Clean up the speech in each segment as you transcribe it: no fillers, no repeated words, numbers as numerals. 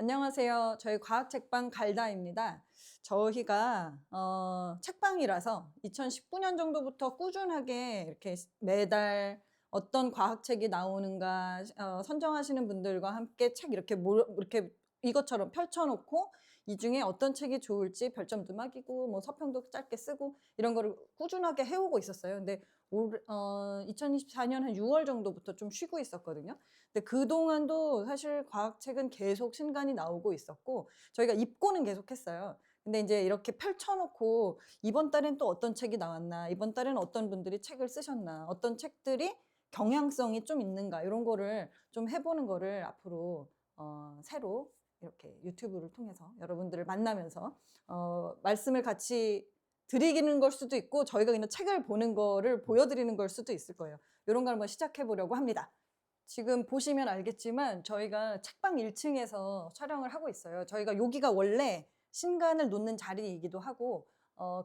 안녕하세요. 저희 과학책방 갈다입니다. 저희가 책방이라서 2019년 정도부터 꾸준하게 이렇게 매달 어떤 과학책이 나오는가 선정하시는 분들과 함께 책 이렇게 이것처럼 펼쳐놓고 이 중에 어떤 책이 좋을지 별점도 매기고 뭐 서평도 짧게 쓰고 이런 거를 꾸준하게 해오고 있었어요. 근데 2024년 한 6월 정도부터 좀 쉬고 있었거든요. 근데 그동안도 사실 과학책은 계속 신간이 나오고 있었고 저희가 입고는 계속했어요. 근데 이제 이렇게 펼쳐놓고 이번 달엔 또 어떤 책이 나왔나, 이번 달엔 어떤 분들이 책을 쓰셨나, 어떤 책들이 경향성이 좀 있는가 이런 거를 좀 해보는 거를 앞으로 새로 이렇게 유튜브를 통해서 여러분들을 만나면서 말씀을 같이 드리는 걸 수도 있고 저희가 그냥 책을 보는 거를 보여드리는 걸 수도 있을 거예요. 이런 걸 한번 시작해 보려고 합니다. 지금 보시면 알겠지만 저희가 책방 1층에서 촬영을 하고 있어요. 저희가 여기가 원래 신간을 놓는 자리이기도 하고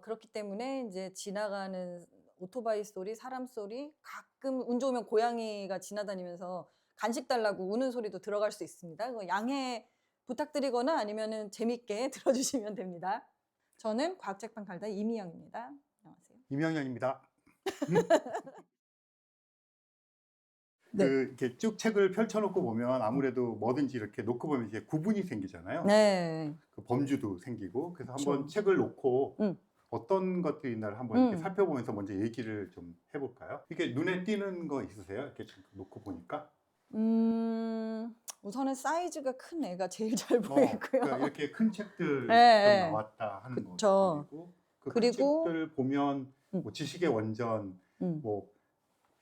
그렇기 때문에 이제 지나가는 오토바이 소리, 사람 소리, 가끔 운 좋으면 고양이가 지나다니면서 간식 달라고 우는 소리도 들어갈 수 있습니다. 그거 양해 부탁드리거나 아니면은 재밌게 들어주시면 됩니다. 저는 과학책방 갈다 이미영입니다. 안녕하세요. 이명현입니다. 네. 이렇게 쭉 책을 펼쳐놓고 보면 아무래도 뭐든지 이렇게 놓고 보면 이제 구분이 생기잖아요. 네. 그 범주도 생기고 그래서 그쵸. 한번 책을 놓고 음. 어떤 것들이 있나를 한번 이렇게 살펴보면서 먼저 얘기를 좀 해볼까요? 이게 눈에 띄는 거 있으세요? 이렇게 놓고 보니까? 우선은 사이즈가 큰 애가 제일 잘 보이고요. 그러니까 이렇게 큰 책들 네, 좀 나왔다 하는 그쵸. 것들이고 그 큰 그리고 책들 보면 뭐 지식의 원전, 뭐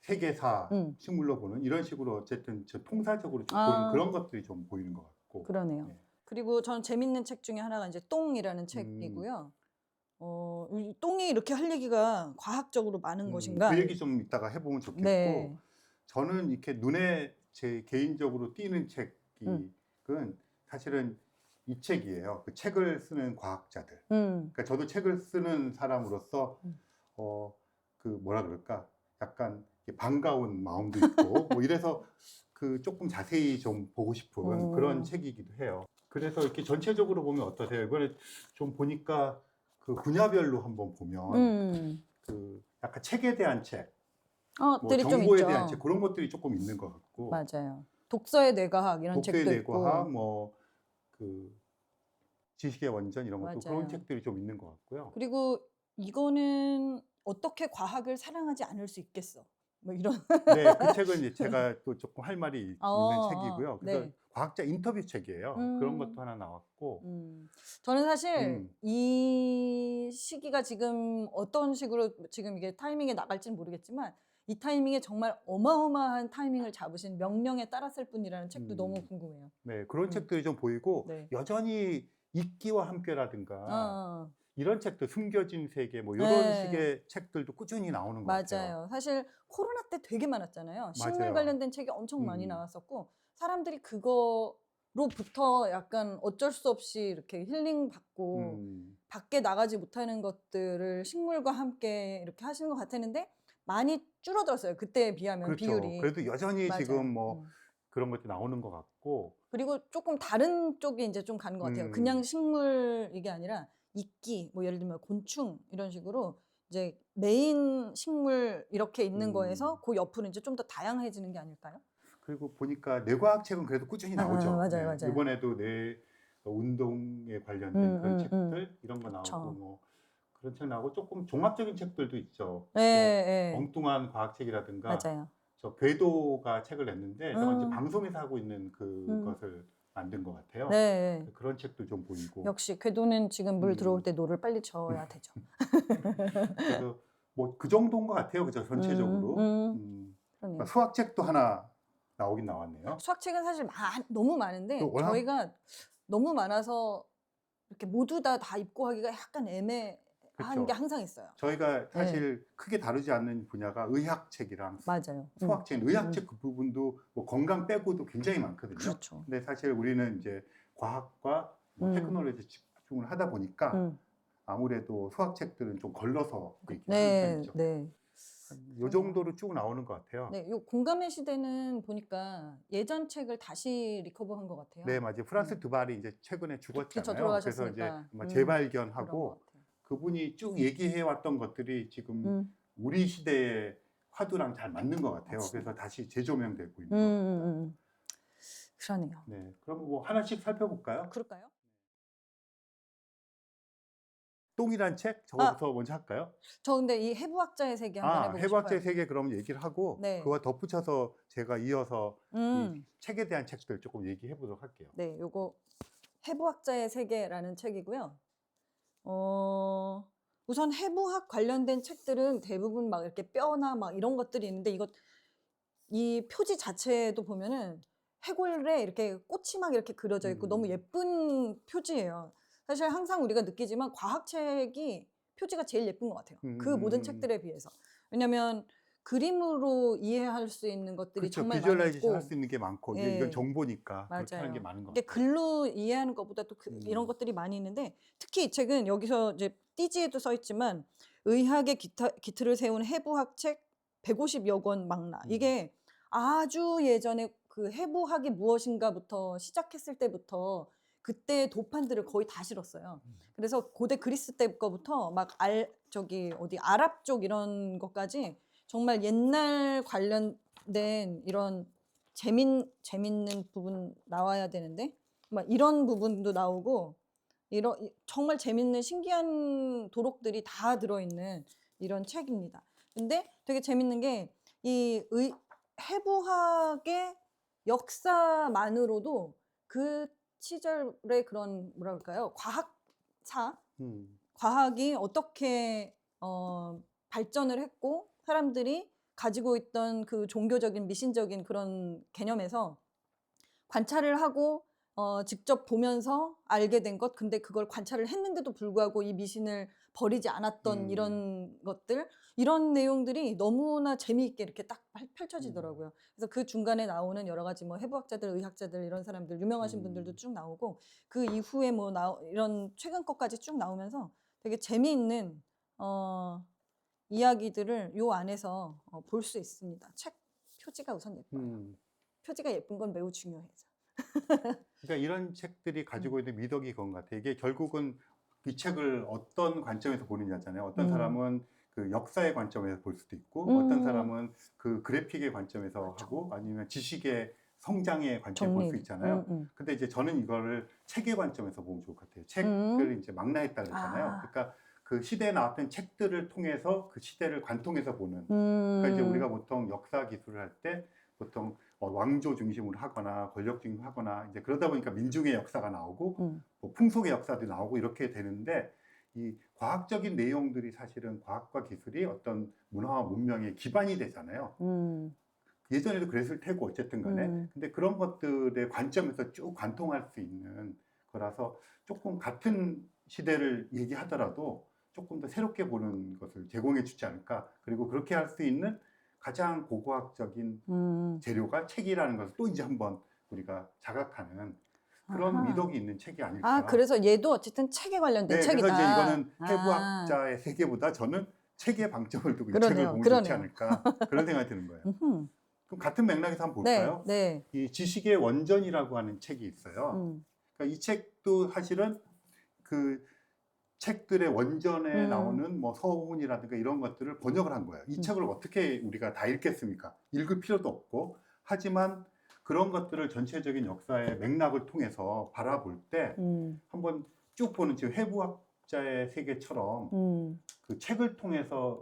세계사, 식물로 보는 이런 식으로 어쨌든 통사적으로 좀 보이는 그런 것들이 좀 보이는 것 같고. 그러네요. 네. 그리고 저는 재밌는 책 중에 하나가 이제 똥이라는 책이고요. 이 똥이 이렇게 할 얘기가 과학적으로 많은 것인가? 그 얘기 좀 이따가 해보면 좋겠고, 네. 저는 이렇게 눈에 제 개인적으로 띄는 책은 사실은 이 책이에요. 그 책을 쓰는 과학자들. 그러니까 저도 책을 쓰는 사람으로서 그 뭐라 그럴까, 약간 반가운 마음도 있고 뭐 이래서 그 조금 자세히 좀 보고 싶은 그런 책이기도 해요. 그래서 이렇게 전체적으로 보면 어떠세요? 이번에 좀 보니까 그 분야별로 한번 보면 그 약간 책에 대한 책, 뭐 들이 좀 정보에 있죠. 대한 책 그런 것들이 조금 있는 것 같고, 맞아요. 독서의 뇌과학 이런 독서의 책도 있고. 뇌과학, 뭐 그 지식의 원전 이런 것도 그런 맞아요. 책들이 좀 있는 것 같고요. 그리고 이거는 어떻게 과학을 사랑하지 않을 수 있겠어. 뭐 이런. 네, 그 책은 이제 제가 또 조금 할 말이 있는 책이고요. 그래서 네. 과학자 인터뷰 책이에요. 그런 것도 하나 나왔고. 저는 사실 이 시기가 지금 어떤 식으로 지금 이게 타이밍에 나갈지는 모르겠지만 이 타이밍에 정말 어마어마한 타이밍을 잡으신 명령에 따랐을 뿐이라는 책도 너무 궁금해요. 네, 그런 책들이 좀 보이고 네. 여전히 있기와 함께라든가 어. 이런 책들, 숨겨진 세계 뭐 이런 네. 식의 책들도 꾸준히 나오는 것 같아요. 맞아요. 사실 코로나 때 되게 많았잖아요. 식물 맞아요. 관련된 책이 엄청 많이 나왔었고 사람들이 그거로부터 약간 어쩔 수 없이 이렇게 힐링 받고 밖에 나가지 못하는 것들을 식물과 함께 이렇게 하시는 것 같았는데 많이 줄어들었어요. 그때에 비하면 그렇죠. 비율이. 그래도 여전히 맞아요. 지금 뭐 그런 것도 나오는 것 같고. 그리고 조금 다른 쪽이 이제 좀 가는 것 같아요. 그냥 식물 이게 아니라 이끼, 뭐 예를 들면 곤충 이런 식으로 이제 메인 식물 이렇게 있는 거에서 그 옆으로 이제 좀 더 다양해지는 게 아닐까요? 그리고 보니까 뇌과학 책은 그래도 꾸준히 나오죠. 맞아요, 네. 맞아요. 이번에도 뇌 운동에 관련된 그런 책들 이런 거 나오고 그쵸. 뭐 그런 책 나오고 조금 종합적인 책들도 있죠. 네, 뭐 엉뚱한 과학책이라든가 맞아요. 저 궤도가 책을 냈는데 저건 이제 음, 방송에서 하고 있는 그것을 만든 것 같아요. 네. 그런 책도 좀 보이고. 역시 궤도는 지금 물 들어올 때 노를 빨리 저어야 되죠. 그래서 뭐 그 정도인 것 같아요. 그죠? 전체적으로. 그러네요. 수학책도 하나 나오긴 나왔네요. 수학책은 사실 너무 많은데 워낙 저희가 너무 많아서 이렇게 모두 다 입고하기가 약간 애매한 그쵸. 게 항상 있어요. 저희가 사실 크게 다루지 않는 분야가 의학책이랑 맞아요. 수학책, 의학책 그 부분도 뭐 건강 빼고도 굉장히 많거든요. 그렇죠. 근데 사실 우리는 이제 과학과 뭐 테크놀로지에 집중을 하다 보니까 아무래도 수학책들은 좀 걸러서 있긴 한 편이죠. 네. 요 정도로 쭉 나오는 것 같아요. 네, 요 공감의 시대는 보니까 예전 책을 다시 리커버한 것 같아요. 네, 맞아요. 프란스 드발이 이제 최근에 그쵸, 죽었잖아요. 그래서 이제 돌아가셨으니까. 아마 그런 재발견하고 것 같아요. 그분이 쭉 얘기해왔던 것들이 지금 음, 우리 시대의 화두랑 잘 맞는 것 같아요. 맞습니다. 그래서 다시 재조명되고 있는 음, 것 같습니다. 그러네요. 네, 그럼 뭐 하나씩 살펴볼까요? 그럴까요? 똥이란 책? 아, 저거부터 먼저 할까요? 저 근데 이 해부학자의 세계 한번 해보고 해부학자의 싶어요. 세계 그럼 얘기를 하고 네. 그와 덧붙여서 제가 이어서 이 음, 책에 대한 책들 조금 얘기해 보도록 할게요. 네, 요거 해부학자의 세계라는 책이고요. 우선 해부학 관련된 책들은 대부분 막 이렇게 뼈나 막 이런 것들이 있는데 이 표지 자체도 보면은 해골에 이렇게 꽃이 막 이렇게 그려져 있고 너무 예쁜 표지예요. 사실 항상 우리가 느끼지만 과학책이 표지가 제일 예쁜 것 같아요. 그 모든 책들에 비해서. 왜냐면 그림으로 이해할 수 있는 것들이 그렇죠. 정말 많이 비주얼라이제이션 할 있고, 수 있는 게 많고 이게 이건 예, 정보니까 그렇게 하는 게 맞아요. 많은 것 이게 같아요. 글로 이해하는 것보다 또 이런 음. 것들이 많이 있는데 특히 이 책은 여기서 이제 띠지에도 써 있지만 의학의 기틀을 세운 해부학 책 150여 권 막나. 이게 아주 예전에 그 해부학이 무엇인가부터 시작했을 때부터 그때 도판들을 거의 다 실었어요. 그래서 고대 그리스 때 거부터 막 아랍 쪽 이런 것까지 정말 옛날 관련된 이런 재밌는 부분 나와야 되는데 막 이런 부분도 나오고 정말 재밌는 신기한 도록들이 다 들어있는 이런 책입니다. 근데 되게 재밌는 게 이 해부학의 역사만으로도 그 시절의 그런 뭐라 그럴까요? 과학이 어떻게 발전을 했고 사람들이 가지고 있던 그 종교적인 미신적인 그런 개념에서 관찰을 하고 직접 보면서 알게 된 것, 근데 그걸 관찰을 했는데도 불구하고 이 미신을 버리지 않았던 이런 것들, 이런 내용들이 너무나 재미있게 이렇게 딱 펼쳐지더라고요. 그래서 그 중간에 나오는 여러 가지 뭐 해부학자들, 의학자들 이런 사람들, 유명하신 분들도 쭉 나오고 그 이후에 뭐 이런 최근 것까지 쭉 나오면서 되게 재미있는 이야기들을 요 안에서 볼 수 있습니다. 책 표지가 우선 예뻐요. 표지가 예쁜 건 매우 중요해요. 그러니까 이런 책들이 가지고 있는 미덕이 그런 것 같아요. 이게 결국은 이 책을 어떤 관점에서 보느냐잖아요. 어떤 사람은 그 역사의 관점에서 볼 수도 있고 어떤 사람은 그 그래픽의 관점에서 그렇죠. 하고 아니면 지식의 성장의 관점에서 볼 수 있잖아요. 근데 이제 저는 이거를 책의 관점에서 보면 좋을 것 같아요. 책을 이제 막나했다 그랬잖아요. 그러니까 그 시대에 나왔던 책들을 통해서 그 시대를 관통해서 보는. 그러니까 이제 우리가 보통 역사 기술을 할 때 보통 왕조 중심으로 하거나 권력 중심으로 하거나 이제 그러다 보니까 민중의 역사가 나오고 뭐 풍속의 역사도 나오고 이렇게 되는데 이 과학적인 내용들이 사실은 과학과 기술이 어떤 문화와 문명의 기반이 되잖아요. 예전에도 그랬을 테고 어쨌든 간에 근데 그런 것들의 관점에서 쭉 관통할 수 있는 거라서 조금 같은 시대를 얘기하더라도 조금 더 새롭게 보는 것을 제공해 주지 않을까. 그리고 그렇게 할 수 있는 가장 고고학적인 재료가 책이라는 것을 또 이제 한번 우리가 자각하는 그런 미덕이 있는 책이 아닐까. 그래서 얘도 어쨌든 책에 관련된 네, 책이다. 그래서 이제 이거는 해부학자의 세계보다 저는 책에 방점을 두고 이 책을 그러네요. 보면 좋지 않을까 그런 생각이 드는 거예요. 그럼 같은 맥락에서 한번 볼까요? 네. 이 지식의 원전이라고 하는 책이 있어요. 그러니까 이 책도 사실은 그 책들의 원전에 나오는 뭐 서문이라든가 이런 것들을 번역을 한 거예요. 이 책을 어떻게 우리가 다 읽겠습니까? 읽을 필요도 없고 하지만 그런 것들을 전체적인 역사의 맥락을 통해서 바라볼 때 한번 쭉 보는 지금 해부학자의 세계처럼 그 책을 통해서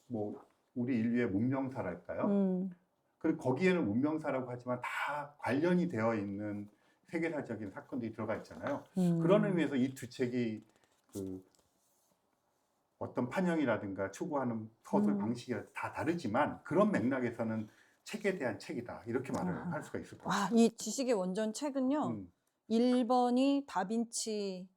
뭐 우리 인류의 문명사랄까요? 그리고 거기에는 문명사라고 하지만 다 관련이 되어 있는 세계사적인 사건들이 들어가 있잖아요. 그런 의미에서 이 두 책이 그 어떤 판형이라든가 추구하는 서술 방식이 다 다르지만 그런 맥락에서는 책에 대한 책이다 이렇게 말을 할 수가 있을 것 같아요. 이 지식의 원전 책은요. 1번이 다빈치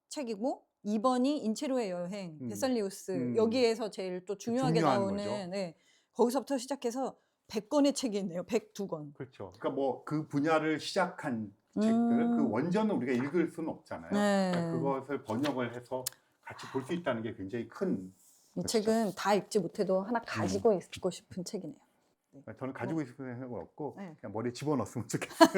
책이고 2번이 인체로의 여행, 베살리우스 여기에서 제일 또 중요하게 중요한 나오는 거죠. 네, 거기서부터 시작해서 100권의 책이 있네요. 102권. 그렇죠. 그러니까 뭐 그 분야를 시작한 책들, 그 원전은 우리가 읽을 수는 없잖아요. 네. 그러니까 그것을 번역을 해서 같이 볼 수 있다는 게 굉장히 큰 이 그렇죠. 책은 다 읽지 못해도 하나 가지고 있고 싶은 책이네요. 저는 가지고 있을 생각은 없고 네. 그냥 머리에 집어넣었으면 좋겠어요.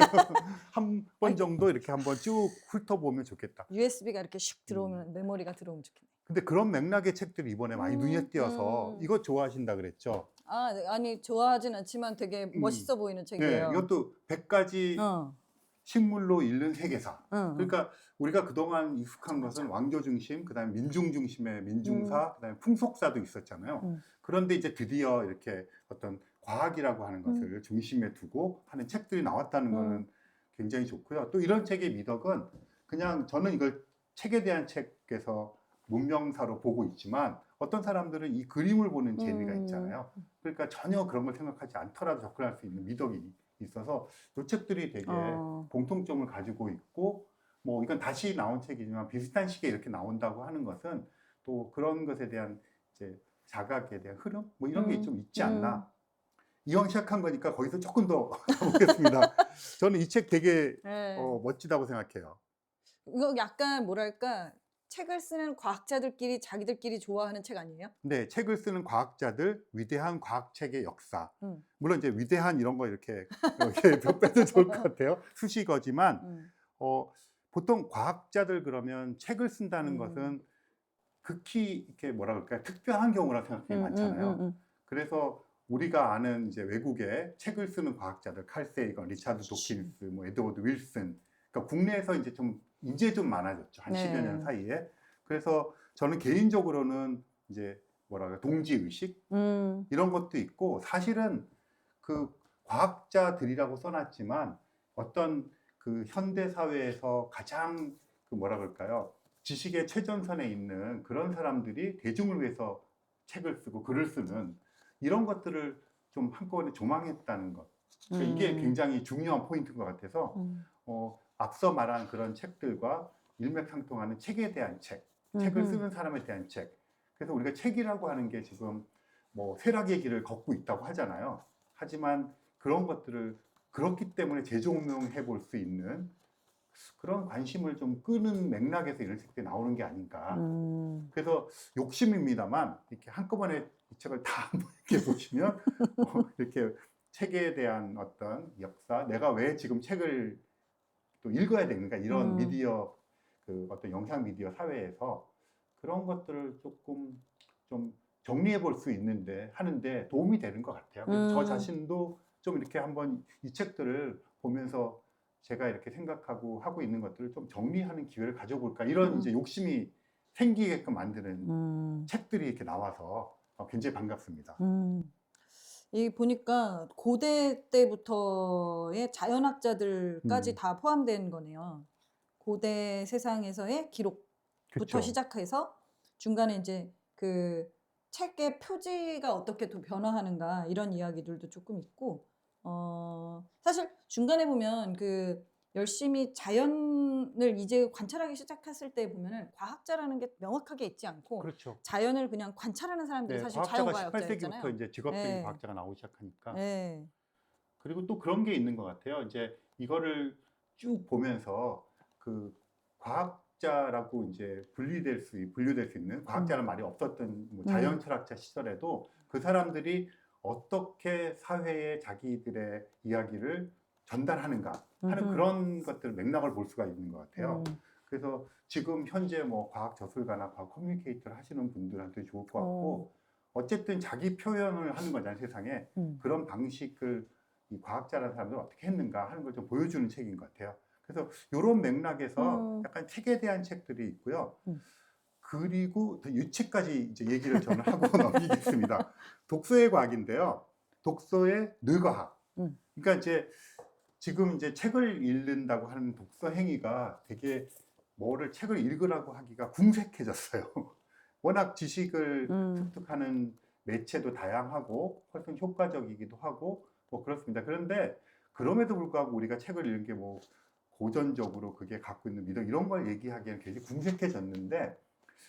한 번 정도 이렇게 한번 쭉 훑어보면 좋겠다. USB가 이렇게 슉 들어오면 메모리가 들어오면 좋겠네요. 근데 그런 맥락의 책들이 이번에 많이 눈에 띄어서 음. 이거 좋아하신다 그랬죠? 아, 네. 아니 좋아하진 않지만 되게 멋있어 보이는 네, 책이에요. 이것도 100가지 어, 식물로 읽는 세계사. 어. 그러니까 우리가 그동안 익숙한 것은 왕조 중심, 그다음에 민중 중심의 민중사, 그다음에 풍속사도 있었잖아요. 그런데 이제 드디어 이렇게 어떤 과학이라고 하는 것을 중심에 두고 하는 책들이 나왔다는 거는 굉장히 좋고요. 또 이런 책의 미덕은 그냥 저는 이걸 책에 대한 책에서 문명사로 보고 있지만 어떤 사람들은 이 그림을 보는 재미가 있잖아요. 그러니까 전혀 그런 걸 생각하지 않더라도 접근할 수 있는 미덕이 있어서 이 책들이 되게 공통점을 가지고 있고 뭐 이건 다시 나온 책이지만 비슷한 시기에 이렇게 나온다고 하는 것은 또 그런 것에 대한 이제 자각에 대한 흐름 뭐 이런 게 좀 있지 않나. 이왕 시작한 거니까 거기서 조금 더 가보겠습니다. 저는 이 책 되게 네. 멋지다고 생각해요. 이거 약간 뭐랄까 책을 쓰는 과학자들끼리 자기들끼리 좋아하는 책 아니에요? 네, 책을 쓰는 과학자들, 위대한 과학책의 역사. 음. 물론 이제 위대한 이런 거 이렇게 빼도 좋을 것 같아요. 수식어지만 보통 과학자들 그러면 책을 쓴다는 것은 극히 이렇게 뭐라 그럴까요? 특별한 경우라 생각이 많잖아요. 그래서 우리가 아는 이제 외국의 책을 쓰는 과학자들, 칼 세이건, 리차드 도킨스, 뭐 에드워드 윌슨, 그러니까 국내에서 이제 좀 많아졌죠. 한 네. 10여 년 사이에. 그래서 저는 개인적으로는 이제 뭐라 그래 동지 의식 이런 것도 있고 사실은 그 과학자들이라고 써놨지만 어떤 그 현대 사회에서 가장 그 뭐라 그럴까요? 지식의 최전선에 있는 그런 사람들이 대중을 위해서 책을 쓰고 글을 쓰는 이런 것들을 좀 한꺼번에 조망했다는 것. 그러니까 이게 굉장히 중요한 포인트인 것 같아서 앞서 말한 그런 책들과 일맥상통하는 책에 대한 책, 책을 쓰는 사람에 대한 책. 그래서 우리가 책이라고 하는 게 지금 뭐 쇠락의 길을 걷고 있다고 하잖아요. 하지만 그런 것들을 그렇기 때문에 재조명해 볼 수 있는 그런 관심을 좀 끄는 맥락에서 이런 책들이 나오는 게 아닌가. 그래서 욕심입니다만 이렇게 한꺼번에 이 책을 다 한번 이렇게 보시면 이렇게 책에 대한 어떤 역사, 내가 왜 지금 책을 또 읽어야 되는가 이런 미디어 그 어떤 영상 미디어 사회에서 그런 것들을 조금 좀 정리해 볼 수 있는데 하는데 도움이 되는 것 같아요. 그래서 저 자신도 좀 이렇게 한번 이 책들을 보면서 제가 이렇게 생각하고 하고 있는 것들을 좀 정리하는 기회를 가져볼까 이런 이제 욕심이 생기게끔 만드는 책들이 이렇게 나와서 굉장히 반갑습니다. 이 보니까 고대 때부터의 자연학자들까지 다 포함된 거네요. 고대 세상에서의 기록부터 그쵸. 시작해서 중간에 이제 그 책의 표지가 어떻게 또 변화하는가 이런 이야기들도 조금 있고 사실 중간에 보면 그 열심히 자연을 이제 관찰하기 시작했을 때 보면은 과학자라는 게 명확하게 있지 않고 그렇죠. 자연을 그냥 관찰하는 사람들이 네, 사실 과학자가 자연과학자였잖아요. 18세기부터 이제 직업적인 네. 과학자가 나오기 시작하니까. 네. 그리고 또 그런 게 있는 것 같아요. 이제 이거를 쭉 보면서 그 과학자라고 이제 분류될 수 있는 과학자라는 말이 없었던 뭐 자연 철학자 시절에도 그 사람들이 어떻게 사회에 자기들의 이야기를 전달하는가 하는 그런 것들 맥락을 볼 수가 있는 것 같아요. 그래서 지금 현재 뭐 과학 저술가나 과학 커뮤니케이터를 하시는 분들한테 좋을 것 같고 어쨌든 자기 표현을 하는 거잖아요, 세상에. 그런 방식을 이 과학자라는 사람들은 어떻게 했는가 하는 걸 좀 보여주는 책인 것 같아요. 그래서 이런 맥락에서 약간 책에 대한 책들이 있고요. 그리고 이 책까지 이제 얘기를 저는 하고 넘기겠습니다. 독서의 과학인데요. 독서의 뇌과학. 그러니까 이제 지금 이제 책을 읽는다고 하는 독서 행위가 되게 뭐를 책을 읽으라고 하기가 궁색해졌어요. 워낙 지식을 습득하는 매체도 다양하고 훨씬 효과적이기도 하고 뭐 그렇습니다. 그런데 그럼에도 불구하고 우리가 책을 읽는 게 뭐 고전적으로 그게 갖고 있는 미덕 이런 걸 얘기하기에는 굉장히 궁색해졌는데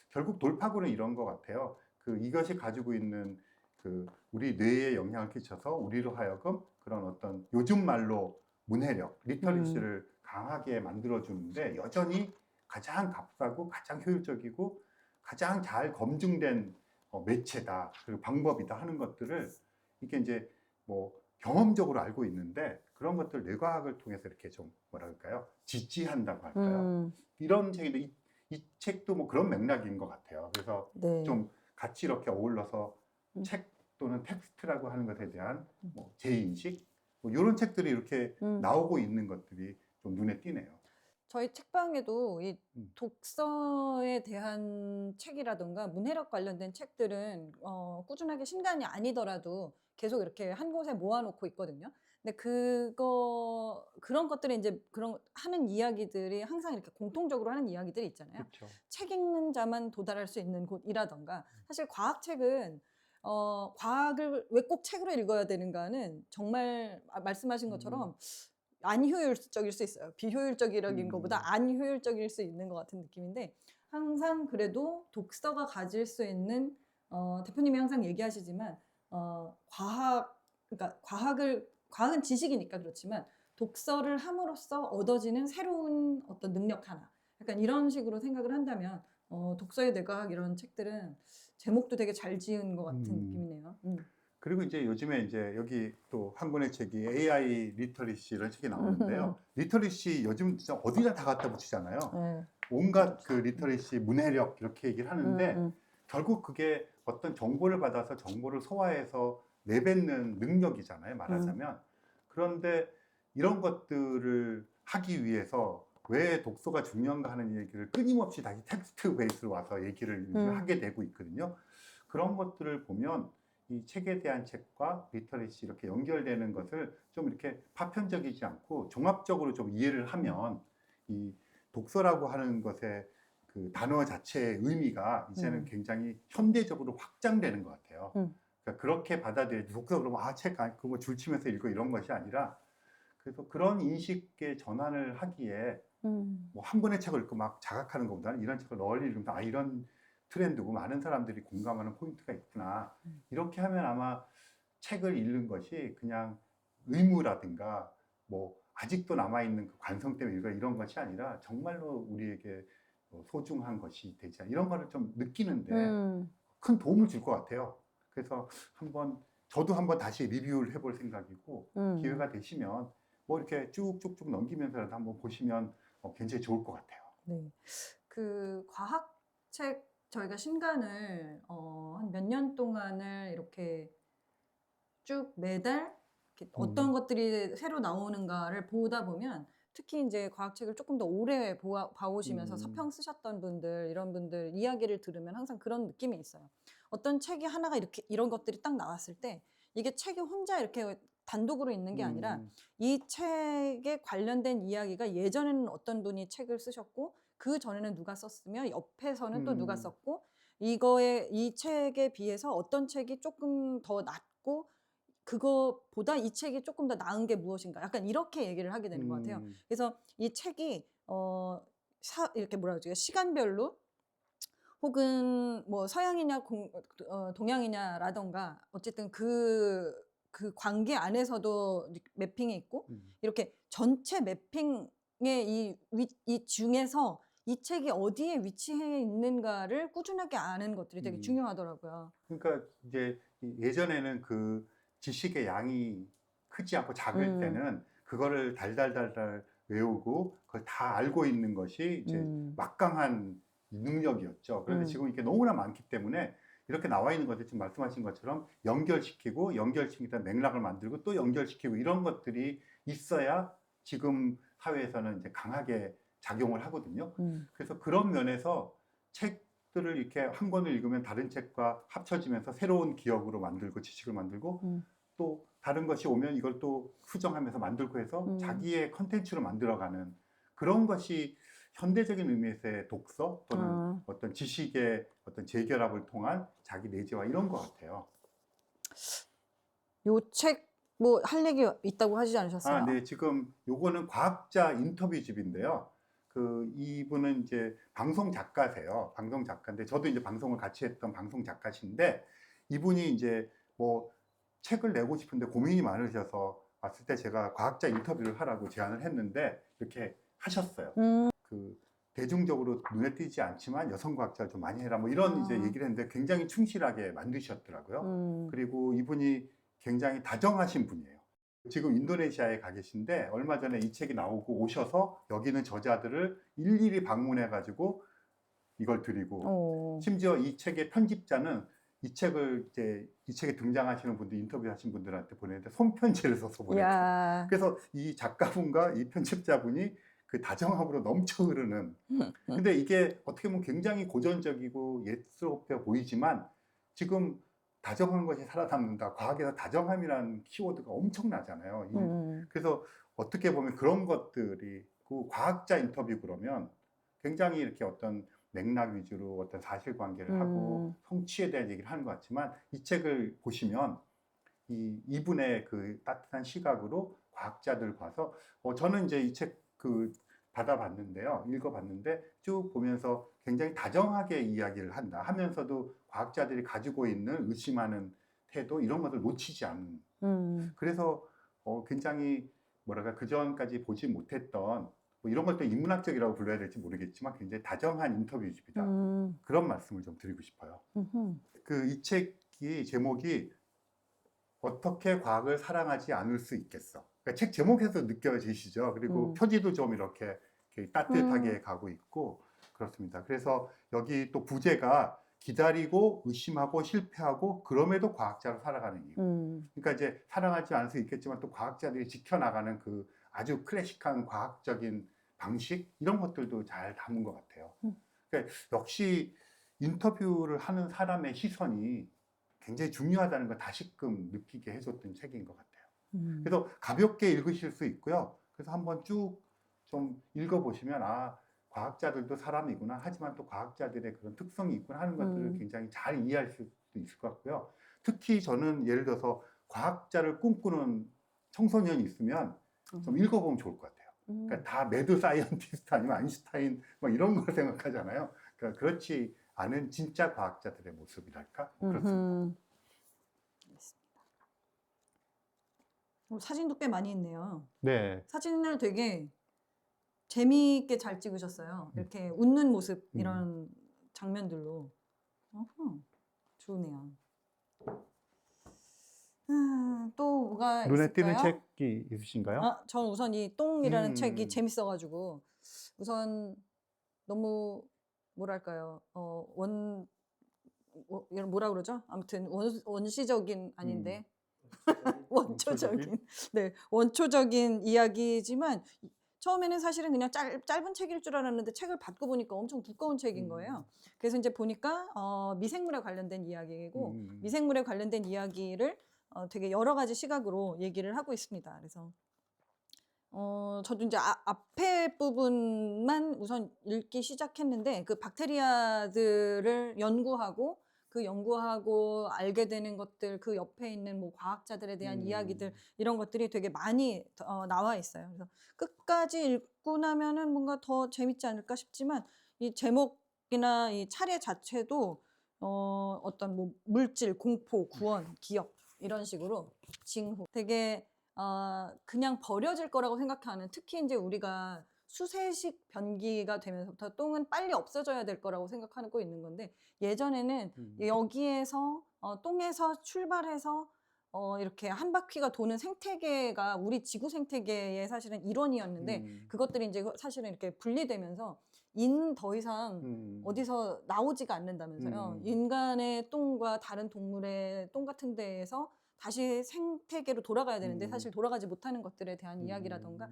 결국 돌파구는 이런 것 같아요. 그 이것이 가지고 있는 그 우리 뇌에 영향을 끼쳐서 우리로 하여금 그런 어떤 요즘 말로 문해력, 리터리시를 강하게 만들어주는데 여전히 가장 값싸고 가장 효율적이고 가장 잘 검증된 매체다, 그리고 방법이다 하는 것들을 이게 이제 뭐 경험적으로 알고 있는데 그런 것들 뇌과학을 통해서 이렇게 좀 뭐랄까요, 지지한다고 할까요? 이런 책인데 이 책도 뭐 그런 맥락인 것 같아요. 그래서 네. 좀 같이 이렇게 어울러서 음. 책 또는 텍스트라고 하는 것에 대한 뭐 재인식 뭐 이런 책들이 이렇게 음. 나오고 있는 것들이 좀 눈에 띄네요. 저희 책방에도 이 음. 독서에 대한 책이라든가 문해력 관련된 책들은 꾸준하게 신간이 아니더라도 계속 이렇게 한 곳에 모아놓고 있거든요. 근데 그런 것들이 이제 그런 하는 이야기들이 항상 이렇게 공통적으로 하는 이야기들이 있잖아요. 그렇죠. 책 읽는 자만 도달할 수 있는 곳이라던가 사실 과학책은 과학을 왜 꼭 책으로 읽어야 되는가는 정말 말씀하신 것처럼 안 효율적일 수 있어요. 비효율적이라는 것보다 안 효율적일 수 있는 것 같은 느낌인데 항상 그래도 독서가 가질 수 있는 대표님이 항상 얘기하시지만 그러니까 과학은 지식이니까 그렇지만 독서를 함으로써 얻어지는 새로운 어떤 능력 하나 약간 이런 식으로 생각을 한다면 독서의 뇌과학 이런 책들은 제목도 되게 잘 지은 것 같은 느낌이네요. 그리고 이제 요즘에 이제 여기 또 한 권의 책이 AI 리터리시 이런 책이 나오는데요. 리터리시 요즘 진짜 어디나 다 갖다 붙이잖아요. 네. 온갖 그 리터리시, 문해력 이렇게 얘기를 하는데 결국 그게 어떤 정보를 받아서 정보를 소화해서 내뱉는 능력이잖아요, 말하자면. 그런데 이런 것들을 하기 위해서 왜 독서가 중요한가 하는 얘기를 끊임없이 다시 텍스트 베이스로 와서 얘기를 하게 되고 있거든요. 그런 것들을 보면 이 책에 대한 책과 리터리시 이렇게 연결되는 것을 좀 이렇게 파편적이지 않고 종합적으로 좀 이해를 하면 이 독서라고 하는 것의 그 단어 자체의 의미가 이제는 굉장히 현대적으로 확장되는 것 같아요. 그러니까 그렇게 받아들여야지 독서 그러면 책 그거 줄치면서 읽어 이런 것이 아니라 그래서 그런 인식의 전환을 하기에 뭐 한 권의 책을 읽고 막 자각하는 것보다는 이런 책을 널리 읽으면서 이런 트렌드고 많은 사람들이 공감하는 포인트가 있구나. 이렇게 하면 아마 책을 읽는 것이 그냥 의무라든가 뭐 아직도 남아있는 그 관성 때문에 이런 것이 아니라 정말로 우리에게 소중한 것이 되지 않나 이런 거를 좀 느끼는데 큰 도움을 줄 것 같아요. 그래서 저도 한번 다시 리뷰를 해볼 생각이고 기회가 되시면 뭐 이렇게 쭉쭉쭉 넘기면서라도 한번 보시면 굉장히 좋을 것 같아요. 네. 그 과학책 저희가 신간을 한 몇 년 동안을 이렇게 쭉 매달 이렇게 어떤 것들이 새로 나오는가를 보다 보면 특히 이제 과학책을 조금 더 오래 봐오시면서 서평 쓰셨던 분들 이런 분들 이야기를 들으면 항상 그런 느낌이 있어요. 어떤 책이 하나가 이렇게 이런 것들이 딱 나왔을 때 이게 책이 혼자 이렇게 단독으로 있는 게 아니라 이 책에 관련된 이야기가 예전에는 어떤 분이 책을 쓰셨고 그 전에는 누가 썼으며 옆에서는 또 누가 썼고 이 책에 비해서 어떤 책이 조금 더 낫고 그거보다 이 책이 조금 더 나은 게 무엇인가 약간 이렇게 얘기를 하게 되는 것 같아요. 그래서 이 책이 이렇게 뭐라 그러지 시간별로 혹은 뭐 서양이냐 동양이냐라던가 어쨌든 그 관계 안에서도 매핑이 있고 이렇게 전체 매핑의 이 중에서 이 책이 어디에 위치해 있는가를 꾸준하게 아는 것들이 되게 중요하더라고요. 그러니까 이제 예전에는 그 지식의 양이 크지 않고 작을 때는 그거를 달달달달 외우고 그걸 다 알고 있는 것이 이제 막강한 능력이었죠. 그런데 지금 이게 너무나 많기 때문에 이렇게 나와 있는 것들 지금 말씀하신 것처럼 연결시키다 맥락을 만들고 또 연결시키고 이런 것들이 있어야 지금 사회에서는 이제 강하게 작용을 하거든요. 그래서 그런 면에서 책들을 이렇게 한 권을 읽으면 다른 책과 합쳐지면서 새로운 기억으로 만들고 지식을 만들고 또 다른 것이 오면 이걸 또 수정하면서 만들고 해서 자기의 컨텐츠로 만들어가는 그런 것이 현대적인 의미에서의 독서 또는 어떤 지식의 어떤 재결합을 통한 자기 내재화 이런 것 같아요. 요 책 뭐 할 얘기 있다고 하시지 않으셨어요? 네. 지금 요거는 과학자 인터뷰집인데요. 이분은 이제 방송 작가세요. 방송 작가인데 저도 이제 방송을 같이 했던 방송 작가신데 이분이 이제 뭐 책을 내고 싶은데 고민이 많으셔서 왔을 때 제가 과학자 인터뷰를 하라고 제안을 했는데 이렇게 하셨어요. 그 대중적으로 눈에 띄지 않지만 여성 과학자를 좀 많이 해라 뭐 이런 이제 얘기를 했는데 굉장히 충실하게 만드셨더라고요. 그리고 이분이 굉장히 다정하신 분이에요. 지금 인도네시아에 가 계신데 얼마 전에 이 책이 나오고 오셔서 여기 있는 저자들을 일일이 방문해 가지고 이걸 드리고 심지어 이 책의 편집자는 이 책을 이제 이 책에 등장하시는 분들 인터뷰하신 분들한테 보내는데 손편지를 써서 보냈어요. 야. 그래서 이 작가분과 이 편집자분이 그 다정함으로 넘쳐 흐르는. 근데 이게 어떻게 보면 굉장히 고전적이고 예스럽게 보이지만 지금 다정한 것이 살아남는다. 과학에서 다정함이라는 키워드가 엄청나잖아요. 그래서 어떻게 보면 그런 것들이 그 과학자 인터뷰 그러면 굉장히 이렇게 어떤 맥락 위주로 어떤 사실관계를 하고 성취에 대한 얘기를 하는 것 같지만 이 책을 보시면 이분의 그 따뜻한 시각으로 과학자들 봐서 저는 이제 이 책 그 받아봤는데요. 읽어봤는데 쭉 보면서 굉장히 다정하게 이야기를 한다 하면서도 과학자들이 가지고 있는 의심하는 태도 이런 것을 놓치지 않는 그래서 굉장히 뭐랄까 그전까지 보지 못했던 뭐 이런 걸 또 인문학적이라고 불러야 될지 모르겠지만 굉장히 다정한 인터뷰집이다. 그런 말씀을 좀 드리고 싶어요. 그 이 책이 제목이 어떻게 과학을 사랑하지 않을 수 있겠어. 그러니까 책 제목에서 느껴지시죠. 그리고 표지도 좀 이렇게 따뜻하게 가고 있고 그렇습니다. 그래서 여기 또 부제가 기다리고 의심하고 실패하고 그럼에도 과학자로 살아가는 이유. 그러니까 이제 사랑하지 않을 수 있겠지만 또 과학자들이 지켜나가는 그 아주 클래식한 과학적인 방식 이런 것들도 잘 담은 것 같아요. 그러니까 역시 인터뷰를 하는 사람의 시선이 굉장히 중요하다는 걸 다시금 느끼게 해줬던 책인 것 같아요. 그래서 가볍게 읽으실 수 있고요. 그래서 한번 쭉 좀 읽어보시면 아 과학자들도 사람이구나 하지만 또 과학자들의 그런 특성이 있구나 하는 것들을 굉장히 잘 이해할 수 있을 것 같고요. 특히 저는 예를 들어서 과학자를 꿈꾸는 청소년이 있으면 좀 읽어보면 좋을 것 같아요. 그러니까 다 매드 사이언티스트 아니면 아인슈타인 뭐 이런 걸 생각하잖아요. 그러니까 그렇지 않은 진짜 과학자들의 모습이랄까 그렇습니다. 사진도 꽤 많이 있네요. 네. 사진을 되게 재미있게 잘 찍으셨어요. 이렇게 웃는 모습 이런 장면들로. 좋네요. 또 뭐가 눈에 있을까요? 띄는 책이 있으신가요? 전 우선 이 똥이라는 음. 책이 재밌어가지고 우선 너무 뭐랄까요? 이런 뭐라 그러죠? 아무튼 원시적인 아닌데 원초적인 네 원초적인 이야기지만 처음에는 사실은 그냥 짧은 책일 줄 알았는데 책을 받고 보니까 엄청 두꺼운 책인 거예요. 그래서 이제 보니까 미생물에 관련된 이야기이고 미생물에 관련된 이야기를 되게 여러 가지 시각으로 얘기를 하고 있습니다. 그래서 저도 이제 앞에 부분만 우선 읽기 시작했는데 그 박테리아들을 연구하고 그 연구하고 알게 되는 것들 그 옆에 있는 뭐 과학자들에 대한 이야기들 이런 것들이 되게 많이 나와 있어요. 그래서 끝까지 읽고 나면은 뭔가 더 재밌지 않을까 싶지만 이 제목이나 이 차례 자체도 어떤 뭐 물질, 공포, 구원, 기억 이런 식으로 징후 되게 그냥 버려질 거라고 생각하는 특히 이제 우리가 수세식 변기가 되면서부터 똥은 빨리 없어져야 될 거라고 생각하고 있는 건데 예전에는 여기에서 똥에서 출발해서 이렇게 한 바퀴가 도는 생태계가 우리 지구 생태계의 사실은 일원이었는데 그것들이 이제 사실은 이렇게 분리되면서 더 이상 어디서 나오지가 않는다면서요. 인간의 똥과 다른 동물의 똥 같은 데에서 다시 생태계로 돌아가야 되는데 사실 돌아가지 못하는 것들에 대한 이야기라던가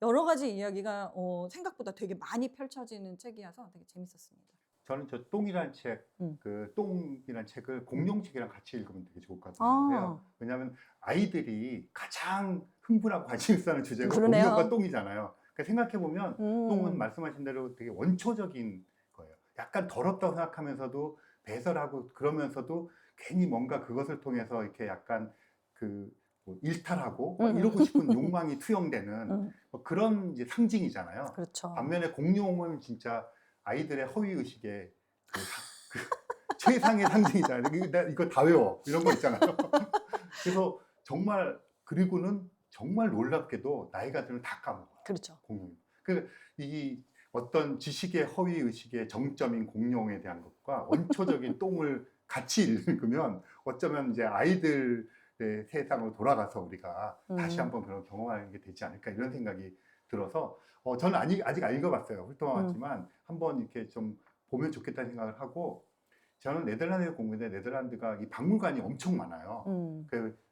여러 가지 이야기가 생각보다 되게 많이 펼쳐지는 책이어서 되게 재밌었습니다. 저는 저 똥이란 책, 그 똥이란 책을 공룡책이랑 같이 읽으면 되게 좋을 것 같아요. 왜냐하면 아이들이 가장 흥분하고 관심 있어 하는 주제가 그러네요. 공룡과 똥이잖아요. 그러니까 생각해보면 똥은 말씀하신 대로 되게 원초적인 거예요. 약간 더럽다고 생각하면서도 배설하고 그러면서도 괜히 뭔가 그것을 통해서 이렇게 약간 뭐 일탈하고 이러고 싶은 욕망이 투영되는 뭐 그런 이제 상징이잖아요. 그렇죠. 반면에 공룡은 진짜 아이들의 허위의식의 최상의 상징이잖아요. 이거 다 외워. 이런 거 있잖아요. 그래서 정말, 그리고는 정말 놀랍게도 나이가 들면 다 까먹어요. 그렇죠. 공룡이. 이 어떤 지식의 허위 의식의 정점인 공룡에 대한 것과 원초적인 똥을 같이 읽으면 어쩌면 이제 아이들의 세상으로 돌아가서 우리가 다시 한번 그런 경험하는 게 되지 않을까 이런 생각이 들어서 저는 아직 안 읽어봤어요. 훑어봤지만 한번 이렇게 좀 보면 좋겠다는 생각을 하고 저는 네덜란드에 공부했는데 네덜란드가 이 박물관이 엄청 많아요.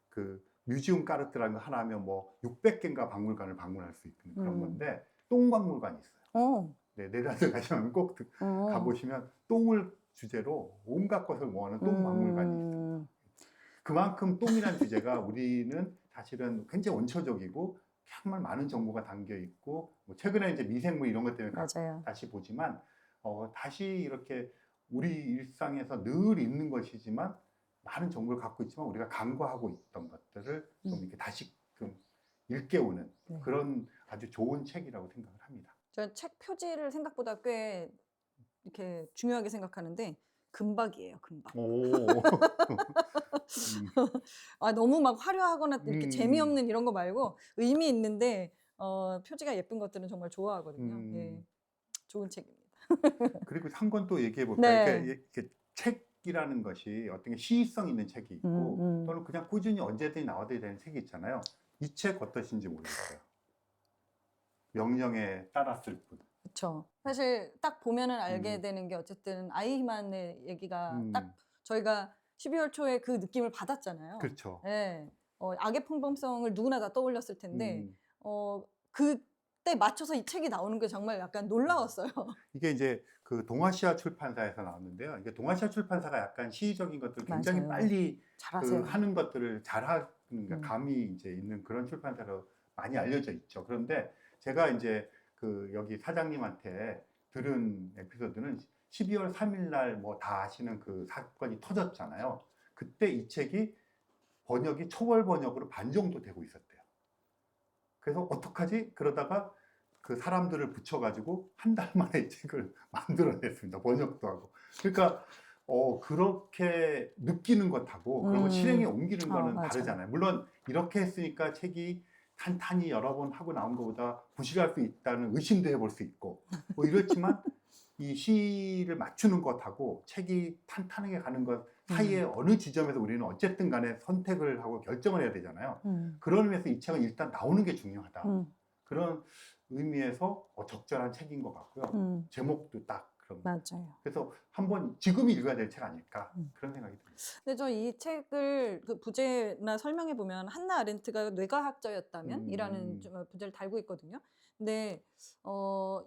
그 뮤지엄 까르트라는 거 하나 하면 뭐 600개인가 박물관을 방문할 수 있는 그런 건데 똥박물관이 있어요. 네, 네덜란드 가시면 꼭 가보시면 똥을 주제로 온갖 것을 모아놓은 똥박물관이 있습니다. 그만큼 똥이란 주제가 우리는 사실은 굉장히 원초적이고 정말 많은 정보가 담겨 있고 뭐 최근에 이제 미생물 이런 것 때문에 맞아요. 다시 보지만 다시 이렇게 우리 일상에서 늘 있는 것이지만 많은 정보를 갖고 있지만 우리가 간과하고 있던 것들을 좀 이렇게 다시 좀 일깨우는 네. 그런 아주 좋은 책이라고 생각을 합니다. 저 책 표지를 생각보다 꽤 이렇게 중요하게 생각하는데 금박이에요, 금박. 오. 아, 너무 막 화려하거나 이렇게 재미없는 이런 거 말고 의미 있는데 표지가 예쁜 것들은 정말 좋아하거든요. 예, 좋은 책입니다. 그리고 한 권 또 얘기해 볼까요? 네. 이렇게 책이라는 것이 어떤 게 시의성 있는 책이 있고 또는 그냥 꾸준히 언제든지 나와야 되는 책이 있잖아요. 이 책 어떠신지 모르겠어요. 명령에 따랐을 뿐. 그렇죠. 사실 딱 보면은 알게 되는 게 어쨌든 아이히만의 얘기가 딱 저희가 12월 초에 그 느낌을 받았잖아요. 그렇죠. 네. 악의 평범성을 누구나 다 떠올렸을 텐데 그때 맞춰서 이 책이 나오는 게 정말 약간 놀라웠어요. 이게 이제 그 동아시아 출판사에서 나왔는데요. 이게 동아시아 출판사가 약간 시의적인 것들을 굉장히 맞아요. 빨리 잘하세요. 하는 것들을 잘하는 감이 이제 있는 그런 출판사로 많이 알려져 있죠. 그런데 제가 이제 여기 사장님한테 들은 에피소드는 12월 3일 날 뭐 다 아시는 그 사건이 터졌잖아요. 그때 이 책이 번역이 초벌 번역으로 반 정도 되고 있었대요. 그래서 어떡하지? 그러다가 그 사람들을 붙여가지고 한 달 만에 이 책을 만들어냈습니다. 번역도 하고. 그러니까 그렇게 느끼는 것하고 그런 거 실행에 옮기는 거는 맞아요. 다르잖아요. 물론 이렇게 했으니까 책이 탄탄히 여러 번 하고 나온 것보다 부실할 수 있다는 의심도 해볼 수 있고 뭐 이렇지만 이 시를 맞추는 것하고 책이 탄탄하게 가는 것 사이에 어느 지점에서 우리는 어쨌든 간에 선택을 하고 결정을 해야 되잖아요. 그런 의미에서 이 책은 일단 나오는 게 중요하다. 그런 의미에서 적절한 책인 것 같고요. 제목도 딱 그런. 맞아요. 그래서 한번 지금 읽어야 될 책 아닐까 그런 생각이 듭니다. 근데 저 이 책을 그 부제나 설명해 보면 한나 아렌트가 뇌과학자였다면 이라는 부제를 달고 있거든요. 근데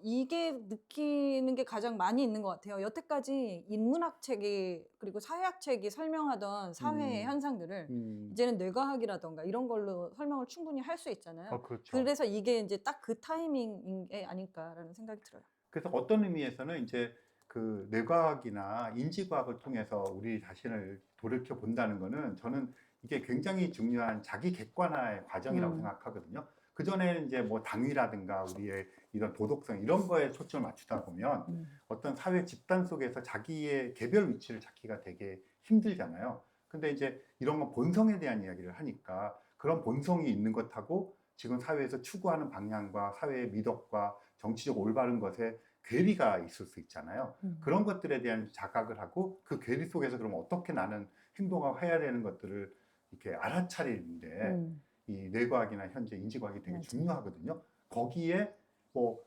이게 느끼는 게 가장 많이 있는 것 같아요. 여태까지 인문학 책이 그리고 사회학 책이 설명하던 사회의 현상들을 이제는 뇌과학이라던가 이런 걸로 설명을 충분히 할 수 있잖아요. 그렇죠. 그래서 이게 이제 딱 그 타이밍인 게 아닐까라는 생각이 들어요. 그래서 어떤 의미에서는 이제 그 뇌과학이나 인지과학을 통해서 우리 자신을 돌이켜 본다는 거는 저는 이게 굉장히 중요한 자기 객관화의 과정이라고 생각하거든요. 그전에는 이제 뭐 당위라든가 우리의 이런 도덕성 이런 거에 초점을 맞추다 보면 어떤 사회 집단 속에서 자기의 개별 위치를 찾기가 되게 힘들잖아요. 근데 이제 이런 건 본성에 대한 이야기를 하니까 그런 본성이 있는 것하고 지금 사회에서 추구하는 방향과 사회의 미덕과 정치적 올바른 것에 괴리가 있을 수 있잖아요. 그런 것들에 대한 자각을 하고 그 괴리 속에서 그럼 어떻게 나는 행동을 해야 되는 것들을 이렇게 알아차리는데 이 뇌과학이나 현재 인지과학이 되게 중요하거든요. 거기에 뭐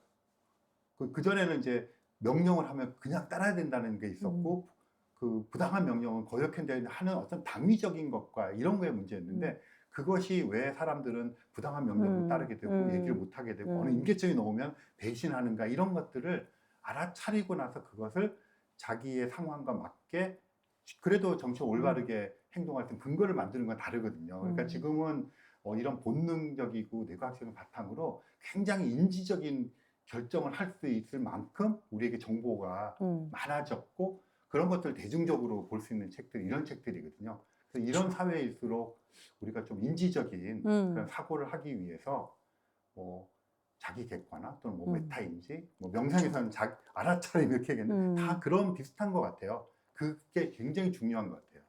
그전에는 이제 명령을 하면 그냥 따라야 된다는 게 있었고 그 부당한 명령은 거역해야 하는 어떤 당위적인 것과 이런 거에 문제였는데 그것이 왜 사람들은 부당한 명령을 따르게 되고 얘기를 못 하게 되고 어느 임계점이 넘으면 배신하는가 이런 것들을 알아차리고 나서 그것을 자기의 상황과 맞게 그래도 정치적 올바르게 행동할 때 근거를 만드는 건 다르거든요. 그러니까 지금은 이런 본능적이고 뇌과학적인 바탕으로 굉장히 인지적인 결정을 할 수 있을 만큼 우리에게 정보가 많아졌고 그런 것들을 대중적으로 볼 수 있는 책들이 이런 책들이거든요. 그래서 이런 사회일수록 우리가 좀 인지적인 그런 사고를 하기 위해서 뭐 자기 객관화 또는 뭐 메타인지 뭐 명상에서는 알아차림 이렇게 얘기했는데 다 그런 비슷한 것 같아요. 그게 굉장히 중요한 것 같아요.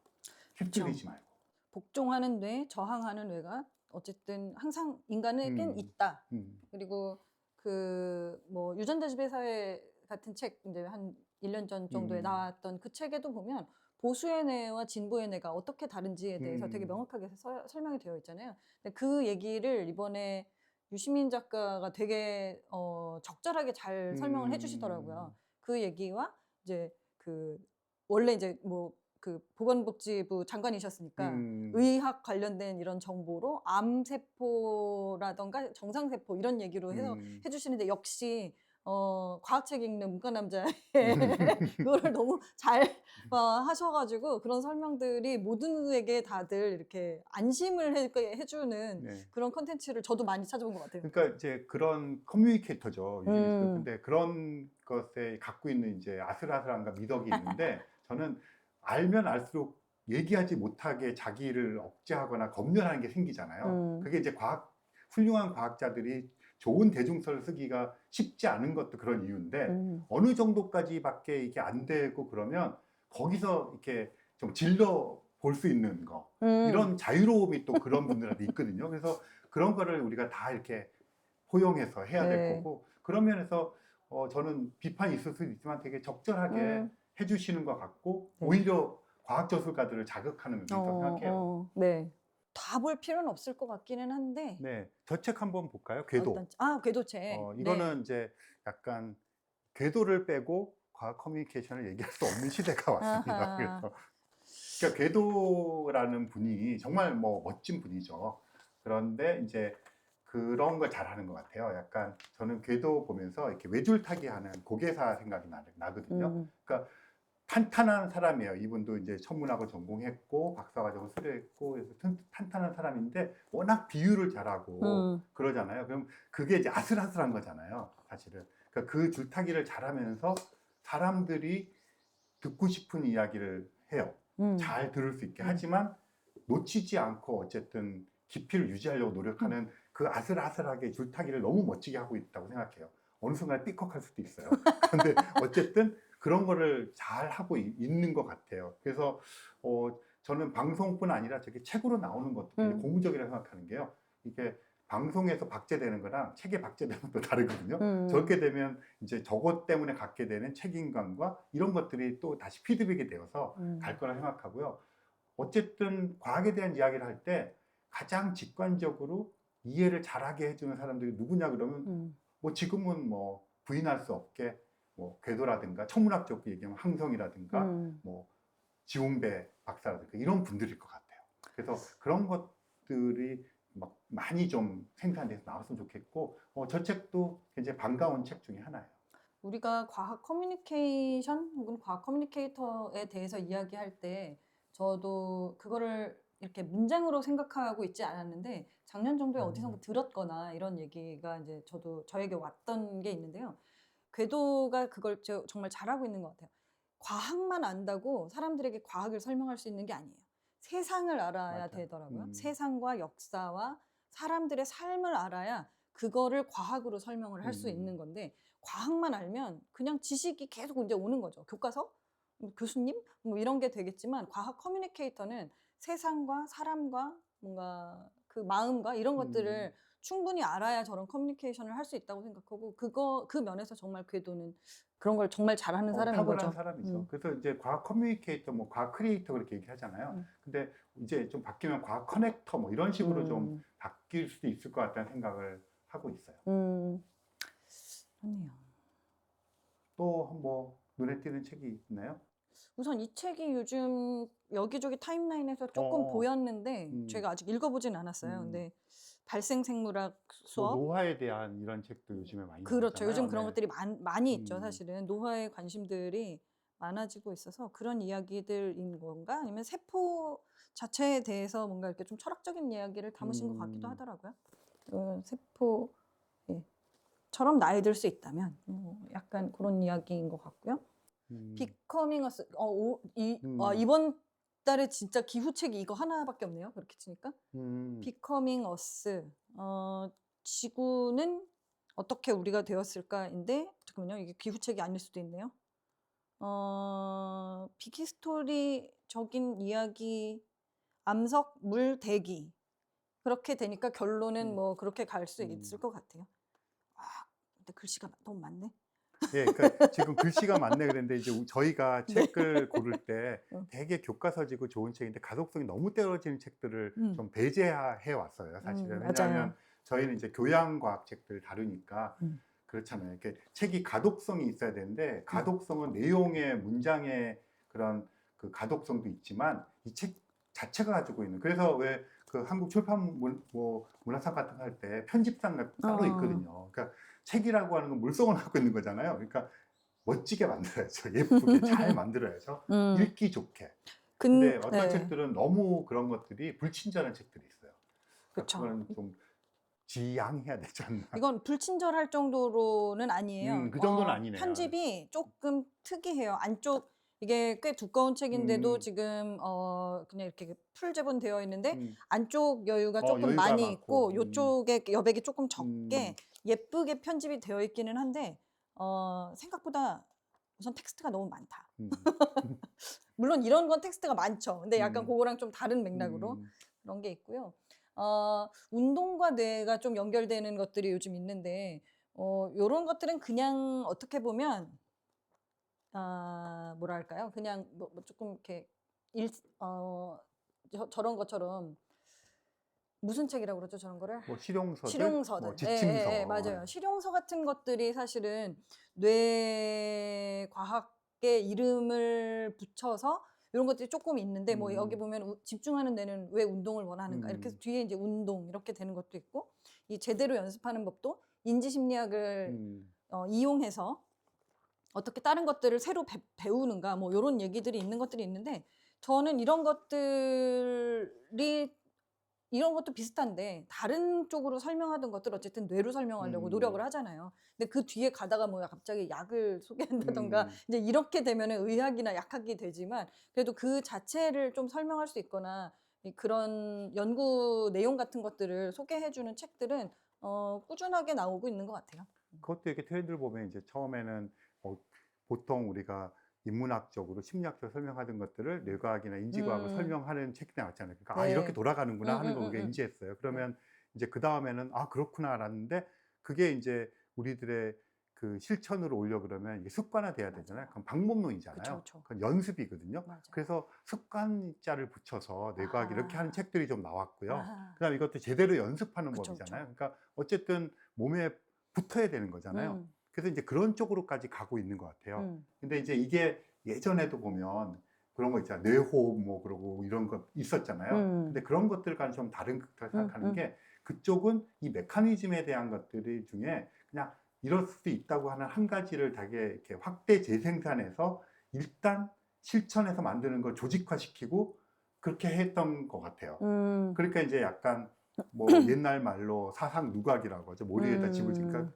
휩쓸리지 말고. 복종하는 뇌, 저항하는 뇌가 어쨌든 항상 인간에겐 있다. 그리고 그 뭐 유전자 지배 사회 같은 책 이제 한 1년 전 정도에 나왔던 그 책에도 보면 보수의 뇌와 진보의 뇌가 어떻게 다른지에 대해서 되게 명확하게 설명이 되어 있잖아요. 근데 그 얘기를 이번에 유시민 작가가 되게 적절하게 잘 설명을 해주시더라고요. 그 얘기와 이제 그 원래 이제 뭐 그 보건복지부 장관이셨으니까 의학 관련된 이런 정보로 암세포라던가 정상세포 이런 얘기로 해서 해주시는데 역시 과학책 읽는 문과 남자의 그거를 너무 잘 하셔가지고 그런 설명들이 모두에게 다들 이렇게 안심을 해주는 네. 그런 컨텐츠를 저도 많이 찾아본 것 같아요. 그러니까 이제 그런 커뮤니케이터죠. 유시민 근데 그런 것에 갖고 있는 이제 아슬아슬함과 미덕이 있는데 저는 알면 알수록 얘기하지 못하게 자기를 억제하거나 검열하는 게 생기잖아요. 그게 이제 훌륭한 과학자들이 좋은 대중서를 쓰기가 쉽지 않은 것도 그런 이유인데 어느 정도까지밖에 이게 안 되고 그러면 거기서 이렇게 좀 질러 볼 수 있는 거 이런 자유로움이 또 그런 분들한테 있거든요. 그래서 그런 거를 우리가 다 이렇게 포용해서 해야 될 네. 거고 그런 면에서 저는 비판이 있을 수도 있지만 되게 적절하게 해주시는 것 같고 네. 오히려 과학 저술가들을 자극하는 면이 있다고 생각해요. 네. 다 볼 필요는 없을 것 같기는 한데. 네, 저 책 한번 볼까요? 궤도. 궤도책. 이거는 네. 이제 약간 궤도를 빼고 과학 커뮤니케이션을 얘기할 수 없는 시대가 왔습니다. 그래서 그러니까 궤도라는 분이 정말 뭐 멋진 분이죠. 그런데 이제 그런 걸 잘하는 것 같아요. 약간 저는 궤도 보면서 이렇게 외줄타기 하는 고개사 생각이 나거든요. 그러니까 탄탄한 사람이에요. 이분도 이제 천문학을 전공했고 박사과정을 수료했고 그래서 탄탄한 사람인데 워낙 비유를 잘하고 그러잖아요. 그럼 그게 이제 아슬아슬한 거잖아요. 사실은. 그러니까 그 줄타기를 잘하면서 사람들이 듣고 싶은 이야기를 해요. 잘 들을 수 있게 하지만 놓치지 않고 어쨌든 깊이를 유지하려고 노력하는 그 아슬아슬하게 줄타기를 너무 멋지게 하고 있다고 생각해요. 어느 순간 삐걱할 수도 있어요. 그런데 어쨌든 그런 거를 잘 하고 있는 것 같아요. 그래서 저는 방송뿐 아니라 저게 책으로 나오는 것도 굉장히 고무적이라고 생각하는 게요. 이게 방송에서 박제되는 거랑 책에 박제되는 것도 다르거든요. 저렇게 되면 이제 저것 때문에 갖게 되는 책임감과 이런 것들이 또 다시 피드백이 되어서 갈 거라 생각하고요. 어쨌든 과학에 대한 이야기를 할 때 가장 직관적으로 이해를 잘하게 해주는 사람들이 누구냐 그러면 뭐 지금은 뭐 부인할 수 없게 뭐 궤도라든가 천문학적으로 얘기하면 항성이라든가 뭐 지웅배 박사라든가 이런 분들일 것 같아요. 그래서 그런 것들이 막 많이 좀 생산돼서 나왔으면 좋겠고 저 책도 굉장히 반가운 책 중에 하나예요. 우리가 과학 커뮤니케이션 혹은 과학 커뮤니케이터에 대해서 이야기할 때 저도 그거를 이렇게 문장으로 생각하고 있지 않았는데 작년 정도에 어디선가 들었거나 이런 얘기가 이제 저에게 왔던 게 있는데요. 궤도가 그걸 정말 잘하고 있는 것 같아요. 과학만 안다고 사람들에게 과학을 설명할 수 있는 게 아니에요. 세상을 알아야 맞아요. 되더라고요. 세상과 역사와 사람들의 삶을 알아야 그거를 과학으로 설명을 할 수 있는 건데 과학만 알면 그냥 지식이 계속 이제 오는 거죠. 교과서? 교수님? 뭐 이런 게 되겠지만 과학 커뮤니케이터는 세상과 사람과 뭔가 그 마음과 이런 것들을 충분히 알아야 저런 커뮤니케이션을 할 수 있다고 생각하고 그 면에서 정말 궤도는 그런 걸 정말 잘하는 사람인 탁월한 거죠. 사람이죠. 그래서 이제 과학 커뮤니케이터, 뭐 과학 크리에이터 그렇게 얘기하잖아요. 근데 이제 좀 바뀌면 과학 커넥터 뭐 이런 식으로 좀 바뀔 수도 있을 것 같다는 생각을 하고 있어요. 그렇네요. 또 뭐 눈에 띄는 책이 있나요? 우선 이 책이 요즘 여기저기 타임라인에서 조금 보였는데 제가 아직 읽어보진 않았어요. 근데 발생생물학 뭐 수업 노화에 대한 이런 책도 요즘에 많이 그렇죠. 나오잖아요. 요즘 그런 네. 것들이 많이 있죠. 사실은 노화에 관심들이 많아지고 있어서 그런 이야기들인 건가? 아니면 세포 자체에 대해서 뭔가 이렇게 좀 철학적인 이야기를 담으신 것 같기도 하더라고요. 세포 처럼 나이 들 수 있다면 약간 그런 이야기인 것 같고요. 비커밍 어스 이번 달에 진짜 기후책이 이거 하나밖에 없네요. 그렇게 치니까 비커밍 어스 지구는 어떻게 우리가 되었을까인데 잠깐만요. 이게 기후책이 아닐 수도 있네요. 비키스토리적인 이야기 암석 물 대기 그렇게 되니까 결론은 뭐 그렇게 갈 수 있을 것 같아요. 때 글씨가 너무 많네. 예, 그러니까 지금 글씨가 많네 그랬는데 이제 저희가 네. 책을 고를 때 어. 되게 교과서지고 좋은 책인데 가독성이 너무 떨어지는 책들을 음. 좀 배제해 왔어요, 사실은. 왜냐하면 맞아요. 저희는 이제 교양 과학 책들 다루니까 음. 그렇잖아요. 이렇게 책이 가독성이 있어야 되는데 가독성은 내용의 문장의 그런 그 가독성도 있지만 이 책 자체가 가지고 있는, 그래서 왜 그 한국 출판 문화상 같은 거 할 때 편집상 따로 있거든요. 그러니까 책이라고 하는 건 물성을 갖고 있는 거잖아요. 그러니까 멋지게 만들어야죠. 예쁘게 잘 만들어야죠. 음. 읽기 좋게. 근데 어떤 네. 책들은 너무 그런 것들이 불친절한 책들이 있어요. 그러니까 그쵸. 그건 좀 지양해야 되지 않나. 이건 불친절할 정도로는 아니에요. 그 정도는 아니네요. 편집이 조금 특이해요. 안쪽 이게 꽤 두꺼운 책인데도 음. 지금 그냥 이렇게 풀제본 되어 있는데 음. 안쪽 여유가 조금 여유가 많이 많고, 있고 요쪽에 여백이 조금 적게 음. 예쁘게 편집이 되어 있기는 한데 생각보다 우선 텍스트가 너무 많다. 음. 물론 이런 건 텍스트가 많죠. 근데 약간 음. 그거랑 좀 다른 맥락으로 음. 그런 게 있고요. 운동과 뇌가 좀 연결되는 것들이 요즘 있는데 요런 것들은 그냥 어떻게 보면 뭐랄까요? 그냥 뭐 조금 이렇게 저런 것처럼 무슨 책이라고 그러죠? 저런 거를? 뭐 실용서들, 실용서들. 뭐 지침서. 예, 맞아요. 실용서 같은 것들이 사실은 뇌 과학의 이름을 붙여서 이런 것들이 조금 있는데 뭐 여기 보면 집중하는 뇌는 왜 운동을 원하는가 이렇게 해서 뒤에 이제 운동 이렇게 되는 것도 있고 이 제대로 연습하는 법도 인지심리학을 이용해서 어떻게 다른 것들을 새로 배우는가 뭐 이런 얘기들이 있는 것들이 있는데 저는 이런 것도 비슷한데 다른 쪽으로 설명하던 것들 어쨌든 뇌로 설명하려고 노력을 하잖아요. 근데 그 뒤에 가다가 뭐 갑자기 약을 소개한다던가 이제 이렇게 되면은 의학이나 약학이 되지만 그래도 그 자체를 좀 설명할 수 있거나 그런 연구 내용 같은 것들을 소개해주는 책들은 꾸준하게 나오고 있는 것 같아요. 그것도 이렇게 트렌드를 보면 이제 처음에는 보통 우리가 인문학적으로 심리학적으로 설명하던 것들을 뇌과학이나 인지과학으로 설명하는 책이 나왔잖아요. 그러니까 네. 이렇게 돌아가는구나 하는 걸 우리가 인지했어요. 그러면 이제 그 다음에는 그렇구나 알았는데 그게 이제 우리들의 그 실천으로 올려 그러면 이게 습관화돼야 되잖아요. 그럼 방법론이잖아요. 그쵸. 그건 연습이거든요. 맞아요. 그래서 습관자를 붙여서 뇌과학 이렇게 하는 아하. 책들이 좀 나왔고요. 아하. 그다음 이것도 제대로 연습하는 그쵸, 법이잖아요. 그러니까 어쨌든 몸에 붙어야 되는 거잖아요. 그래서 이제 그런 쪽으로까지 가고 있는 것 같아요. 근데 이제 이게 예전에도 보면 그런 거 있잖아요. 뇌호흡 뭐 그러고 이런 거 있었잖아요. 근데 그런 것들과는 좀 다른 거라고 생각하는 게 그쪽은 이 메커니즘에 대한 것들이 중에 그냥 이럴 수도 있다고 하는 한 가지를 되게 이렇게 확대 재생산해서 일단 실천해서 만드는 걸 조직화시키고 그렇게 했던 것 같아요. 그러니까 이제 약간 뭐 옛날 말로 사상 누각이라고 하죠. 머리에다 집을 지니까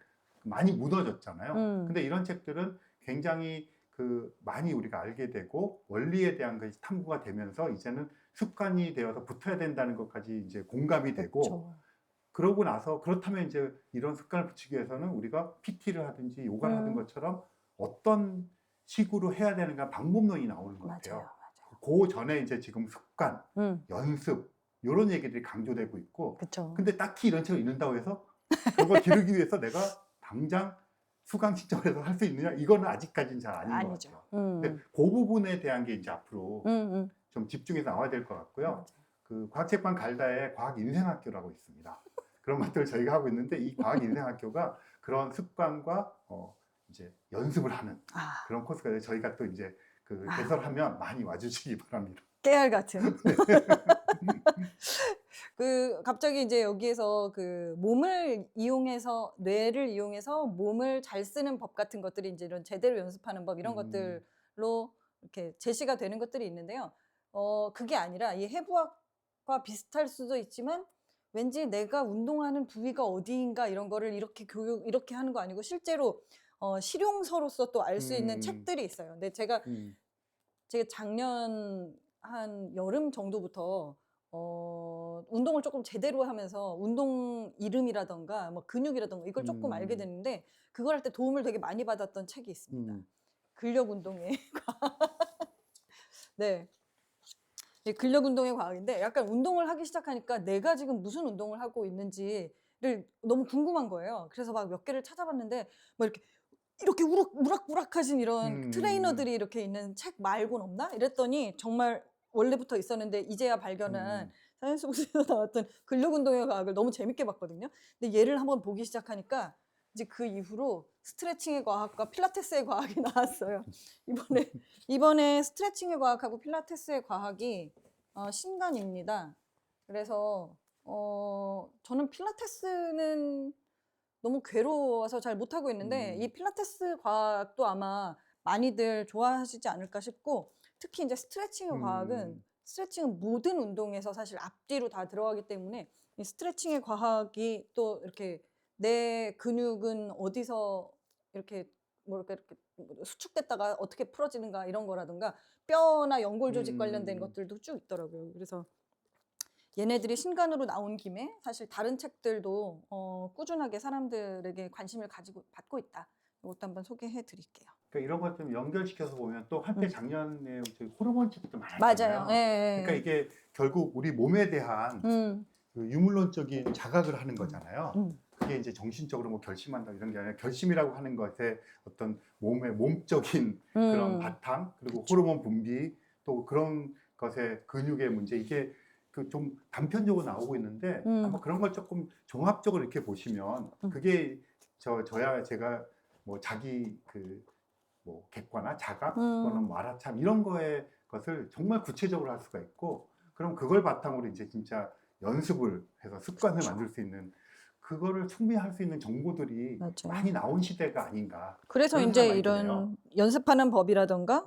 많이 무너졌잖아요. 근데 이런 책들은 굉장히 많이 우리가 알게 되고 원리에 대한 것이 탐구가 되면서 이제는 습관이 되어서 붙어야 된다는 것까지 이제 공감이 되고 그쵸. 그러고 나서 그렇다면 이제 이런 습관을 붙이기 위해서는 우리가 PT를 하든지 요가를 하든 것처럼 어떤 식으로 해야 되는가 방법론이 나오는 것 같아요. 맞아요. 그 전에 이제 지금 습관, 연습 이런 얘기들이 강조되고 있고 그쵸. 근데 딱히 이런 책을 읽는다고 해서 그걸 기르기 위해서 내가 당장 수강 신청을 해서 할 수 있느냐? 이거는 아직까지는 잘 아닌 것 같아요. 근데 그 부분에 대한 게 이제 앞으로 좀 집중해서 나와야 될 것 같고요. 맞아요. 그 과학책방 갈다에 과학인생학교라고 있습니다. 그런 것들을 저희가 하고 있는데 이 과학인생학교가 그런 습관과 이제 연습을 하는 그런 코스가 돼서 저희가 또 이제 개설하면 많이 와주시기 바랍니다. 깨알 같은. 갑자기 이제 여기에서 몸을 이용해서, 뇌를 이용해서 몸을 잘 쓰는 법 같은 것들이 이제 이런 제대로 연습하는 법 이런 것들로 이렇게 제시가 되는 것들이 있는데요. 그게 아니라 이 해부학과 비슷할 수도 있지만 왠지 내가 운동하는 부위가 어디인가 이런 거를 이렇게 하는 거 아니고 실제로 실용서로서 또 알 수 있는 책들이 있어요. 근데 제가 작년 한 여름 정도부터 운동을 조금 제대로 하면서 운동 이름이라던가 뭐 근육이라던가 이걸 조금 알게 됐는데 그걸 할 때 도움을 되게 많이 받았던 책이 있습니다. 근력 운동의 과학. 네. 근력 운동의 과학인데 약간 운동을 하기 시작하니까 내가 지금 무슨 운동을 하고 있는지 너무 궁금한 거예요. 그래서 막 몇 개를 찾아봤는데 뭐 이렇게 우락부락하신 이런 트레이너들이 이렇게 있는 책 말고는 없나? 이랬더니 정말 원래부터 있었는데 이제야 발견한 사이언스북스에서 나왔던 근력운동의 과학을 너무 재밌게 봤거든요. 근데 얘를 한번 보기 시작하니까 이제 그 이후로 스트레칭의 과학과 필라테스의 과학이 나왔어요. 이번에 스트레칭의 과학하고 필라테스의 과학이 신간입니다. 그래서 저는 필라테스는 너무 괴로워서 잘 못하고 있는데 이 필라테스 과학도 아마 많이들 좋아하시지 않을까 싶고, 특히 이제 스트레칭의 과학은 스트레칭은 모든 운동에서 사실 앞뒤로 다 들어가기 때문에 이 스트레칭의 과학이 또 이렇게 내 근육은 어디서 이렇게 이렇게 수축됐다가 어떻게 풀어지는가 이런 거라든가 뼈나 연골 조직 관련된 것들도 쭉 있더라고요. 그래서 얘네들이 신간으로 나온 김에 사실 다른 책들도 꾸준하게 사람들에게 관심을 받고 있다. 이것도 한번 소개해 드릴게요. 그러니까 이런 것 좀 연결시켜서 보면 또 한때 작년에 저희 호르몬 책도 많았잖아요. 맞아요. 예, 그러니까 이게 결국 우리 몸에 대한 그 유물론적인 자각을 하는 거잖아요. 그게 이제 정신적으로 뭐 결심한다 이런 게 아니라 결심이라고 하는 것에 어떤 몸의 몸적인 그런 바탕, 그리고 호르몬 분비, 또 그런 것의 근육의 문제, 이게 그 좀 단편적으로 나오고 있는데 아마 그런 걸 조금 종합적으로 이렇게 보시면 그게 저야 제가 뭐 자기 그 뭐 객관화, 자각 또는 뭐 알아참 이런 거의 것을 정말 구체적으로 할 수가 있고, 그럼 그걸 바탕으로 이제 진짜 연습을 해서 습관을 만들 수 있는, 그거를 충분히 할 수 있는 정보들이 맞아요. 많이 나온 시대가 아닌가. 그래서 그런 이제 생각이 이런 드네요. 연습하는 법이라던가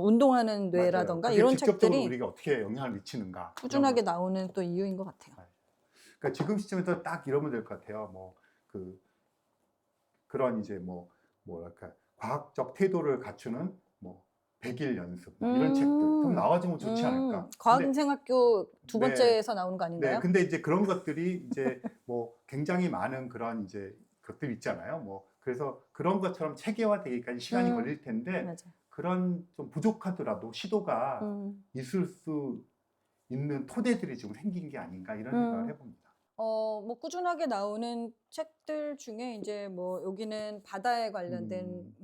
운동하는 맞아요. 뇌라던가 그게 이런 직접적으로 책들이 우리가 어떻게 영향을 미치는가 꾸준하게 나오는 또 이유인 것 같아요. 그러니까 지금 시점에서 딱 이러면 될 것 같아요. 뭐 그런 이제 뭐랄까 과학적 태도를 갖추는 뭐 100일 연습 이런 책들 좀 나와주면 좋지 않을까. 과학인생학교 두 네. 번째에서 나오는 거 아닌가요? 네, 근데 이제 그런 것들이 이제 뭐 굉장히 많은 그런 이제 것들 있잖아요. 뭐 그래서 그런 것처럼 체계화되기까지 시간이 걸릴 텐데 맞아. 그런 좀 부족하더라도 시도가 있을 수 있는 토대들이 지금 생긴 게 아닌가 이런 생각을 해봅니다. 뭐 꾸준하게 나오는 책들 중에 이제 뭐 여기는 바다에 관련된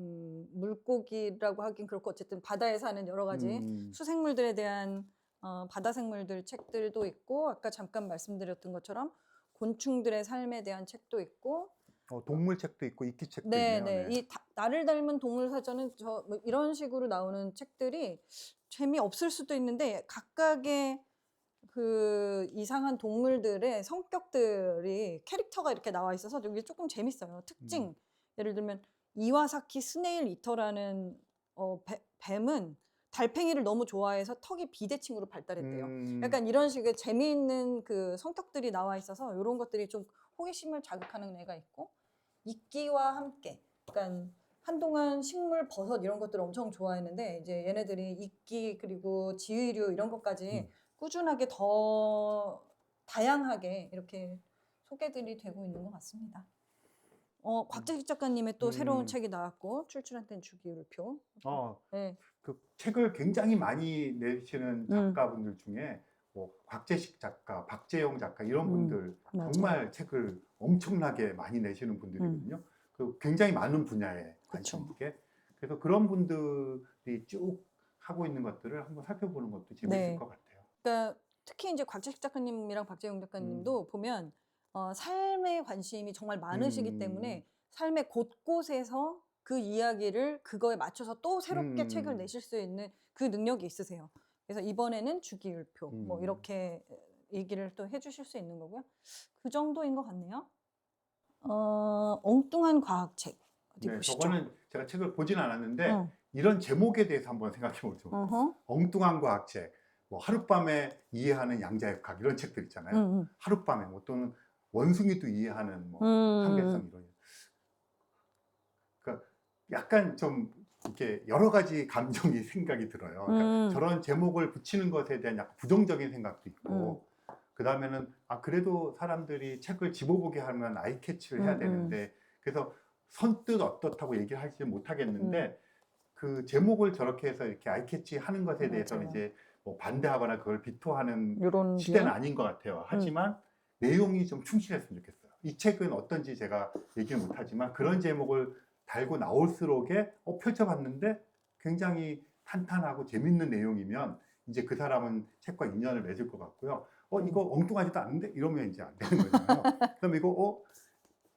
물고기라고 하긴 그렇고 어쨌든 바다에 사는 여러 가지 수생물들에 대한 바다 생물들 책들도 있고, 아까 잠깐 말씀드렸던 것처럼 곤충들의 삶에 대한 책도 있고, 동물 책도 있고 이끼 책도 네, 있네요. 네. 나를 닮은 동물 사전은 뭐 이런 식으로 나오는 책들이 재미없을 수도 있는데 각각의 그 이상한 동물들의 성격들이 캐릭터가 이렇게 나와 있어서 이게 조금 재밌어요. 특징. 예를 들면 이와사키 스네일 이터라는 뱀은 달팽이를 너무 좋아해서 턱이 비대칭으로 발달했대요. 약간 이런 식의 재미있는 그 성격들이 나와 있어서 이런 것들이 좀 호기심을 자극하는 애가 있고, 이끼와 함께, 그러니까 한동안 식물, 버섯 이런 것들을 엄청 좋아했는데 이제 얘네들이 이끼 그리고 지유류 이런 것까지 꾸준하게 더 다양하게 이렇게 소개들이 되고 있는 것 같습니다. 곽재식 작가님의 또 새로운 책이 나왔고 출출한 땐 주기율표. 네. 그 책을 굉장히 많이 내시는 작가분들 중에 뭐 곽재식 작가, 박재용 작가 이런 분들 정말 책을 엄청나게 많이 내시는 분들이거든요. 그 굉장히 많은 분야에 관심 있게. 그래서 그런 분들이 쭉 하고 있는 것들을 한번 살펴보는 것도 재밌을 것 같아요. 그러니까 특히 이제 곽재식 작가님이랑 박재용 작가님도 보면 삶에 관심이 정말 많으시기 때문에 삶의 곳곳에서 그 이야기를 그거에 맞춰서 또 새롭게 책을 내실 수 있는 그 능력이 있으세요. 그래서 이번에는 주기율표 뭐 이렇게 얘기를 또 해주실 수 있는 거고요. 그 정도인 것 같네요. 엉뚱한 과학책 어디 보시죠. 저거는 제가 책을 보진 않았는데 이런 제목에 대해서 한번 생각해 보죠. 엉뚱한 과학책, 뭐 하룻밤에 이해하는 양자역학 이런 책들 있잖아요. 하룻밤에 뭐 또는 원숭이도 이해하는 뭐 한계성 이론. 그러니까 약간 좀 이렇게 여러 가지 감정이 생각이 들어요. 그러니까 저런 제목을 붙이는 것에 대한 약간 부정적인 생각도 있고, 그 다음에는 그래도 사람들이 책을 집어보게 하면 아이캐치를 해야 되는데, 그래서 선뜻 어떻다고 얘기를 하지 못하겠는데 그 제목을 저렇게 해서 이렇게 아이캐치 하는 것에 대해서는 이제 뭐 반대하거나 그걸 비토하는 시대는 아닌 것 같아요. 하지만 내용이 좀 충실했으면 좋겠어요. 이 책은 어떤지 제가 얘기를 못하지만 그런 제목을 달고 나올수록에 펼쳐봤는데 굉장히 탄탄하고 재밌는 내용이면 이제 그 사람은 책과 인연을 맺을 것 같고요. 이거 엉뚱하지도 않은데 이러면 이제 안 되는 거잖아요. 그럼 이거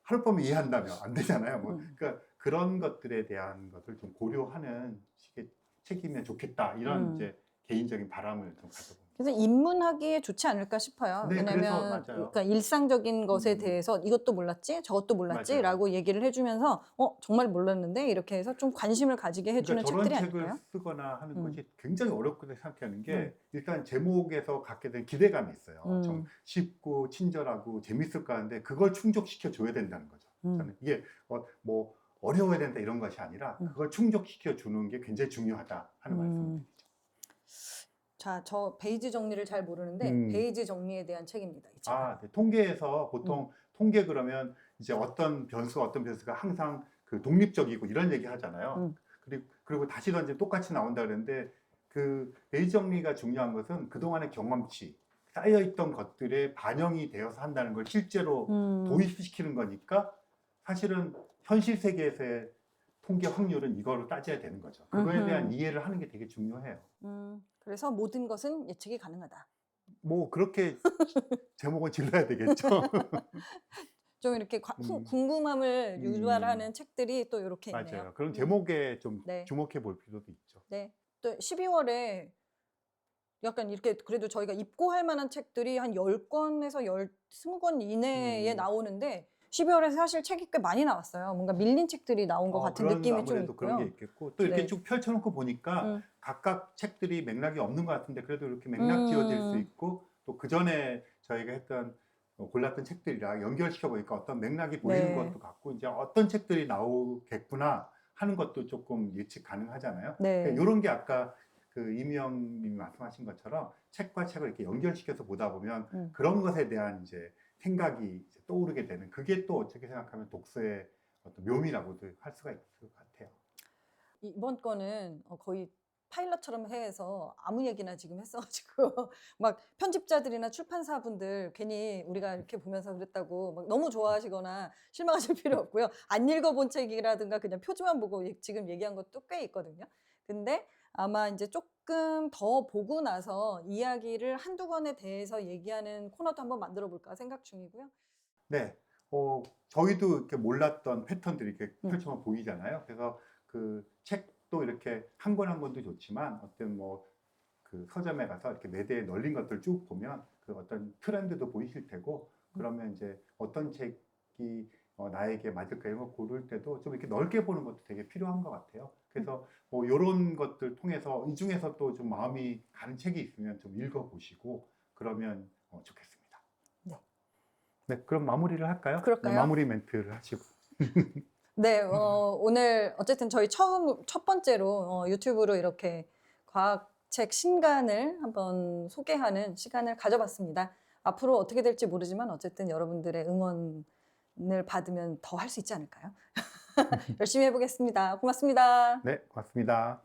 하룻밤에 이해한다면 안 되잖아요. 뭐, 그러니까 그런 것들에 대한 것을 좀 고려하는 식의 책이면 좋겠다. 이런 이제 개인적인 바람을 좀 가져봅니다. 그래서 입문하기에 좋지 않을까 싶어요. 네, 그래서 왜냐면 맞아요. 그러니까 일상적인 것에 대해서 이것도 몰랐지, 저것도 몰랐지 라고 얘기를 해주면서 정말 몰랐는데 이렇게 해서 좀 관심을 가지게 해주는 그러니까 저런 책들이 책을 아닐까요? 쓰거나 하는 것이 굉장히 어렵게 생각하는 게 일단 제목에서 갖게 된 기대감이 있어요. 좀 쉽고 친절하고 재밌을까 하는데 그걸 충족시켜 줘야 된다는 거죠. 저는 이게 뭐 어려워야 된다 이런 것이 아니라 그걸 충족시켜 주는 게 굉장히 중요하다 하는 말씀드리죠. 자, 저 베이지 정리를 잘 모르는데 베이지 정리에 대한 책입니다. 이 책은. 네. 통계에서 보통 통계 그러면 이제 어떤 변수가 항상 그 독립적이고 이런 얘기 하잖아요. 그리고 다시 던지면 똑같이 나온다 그랬는데 그 베이지 정리가 중요한 것은 그동안의 경험치, 쌓여있던 것들에 반영이 되어서 한다는 걸 실제로 도입시키는 거니까 사실은 현실 세계에서의 통계 확률은 이거로 따져야 되는 거죠. 그거에 대한 이해를 하는 게 되게 중요해요. 그래서 모든 것은 예측이 가능하다. 뭐 그렇게 제목은 질러야 되겠죠. 좀 이렇게 궁금함을 유발하는 책들이 또 이렇게 있네요. 맞아요. 그런 제목에 좀 네. 주목해 볼 필요도 있죠. 네. 또 12월에 약간 이렇게 그래도 저희가 입고할 만한 책들이 한 10권에서 20권 이내에 나오는데 12월에 사실 책이 꽤 많이 나왔어요. 뭔가 밀린 책들이 나온 것 같은 느낌이 좀 아무래도 그런 게 있고요. 있겠고 또 이렇게 네. 쭉 펼쳐놓고 보니까 각각 책들이 맥락이 없는 것 같은데 그래도 이렇게 맥락 지어질 수 있고 또 그 전에 저희가 했던 골랐던 책들이랑 연결시켜 보니까 어떤 맥락이 보이는 네. 것도 같고 이제 어떤 책들이 나오겠구나 하는 것도 조금 예측 가능하잖아요. 네. 그러니까 이런 게 아까 그 이미영 님이 말씀하신 것처럼 책과 책을 이렇게 연결시켜서 보다 보면 그런 것에 대한 이제 생각이 이제 떠오르게 되는 그게 또 어떻게 생각하면 독서의 어떤 묘미라고도 할 수가 있을 것 같아요. 이번 거는 거의 파일럿처럼 해서 아무 얘기나 지금 했어가지고 막 편집자들이나 출판사분들 괜히 우리가 이렇게 보면서 그랬다고 막 너무 좋아하시거나 실망하실 필요 없고요. 안 읽어본 책이라든가 그냥 표지만 보고 지금 얘기한 것도 꽤 있거든요. 근데 아마 이제 조금 더 보고 나서 이야기를 한두 권에 대해서 얘기하는 코너도 한번 만들어 볼까 생각 중이고요. 네. 저희도 이렇게 몰랐던 패턴들이 이렇게 펼쳐만 보이잖아요. 그래서 그 책도 이렇게 한 권 한 권도 좋지만 어떤 뭐 그 서점에 가서 이렇게 매대에 널린 것들 쭉 보면 그 어떤 트렌드도 보이실 테고 그러면 이제 어떤 책이 나에게 맞을까 이런 거 고를 때도 좀 이렇게 넓게 보는 것도 되게 필요한 것 같아요. 그래서 뭐 이런 것들 통해서 이 중에서 또 좀 마음이 가는 책이 있으면 좀 읽어보시고 그러면 좋겠습니다. 네. 네, 그럼 마무리를 할까요? 그럴까요? 네, 마무리 멘트를 하시고. 네, 오늘 어쨌든 저희 첫 번째로 유튜브로 이렇게 과학책 신간을 한번 소개하는 시간을 가져봤습니다. 앞으로 어떻게 될지 모르지만 어쨌든 여러분들의 응원을 받으면 더 할 수 있지 않을까요? 열심히 해보겠습니다. 고맙습니다. 네, 고맙습니다.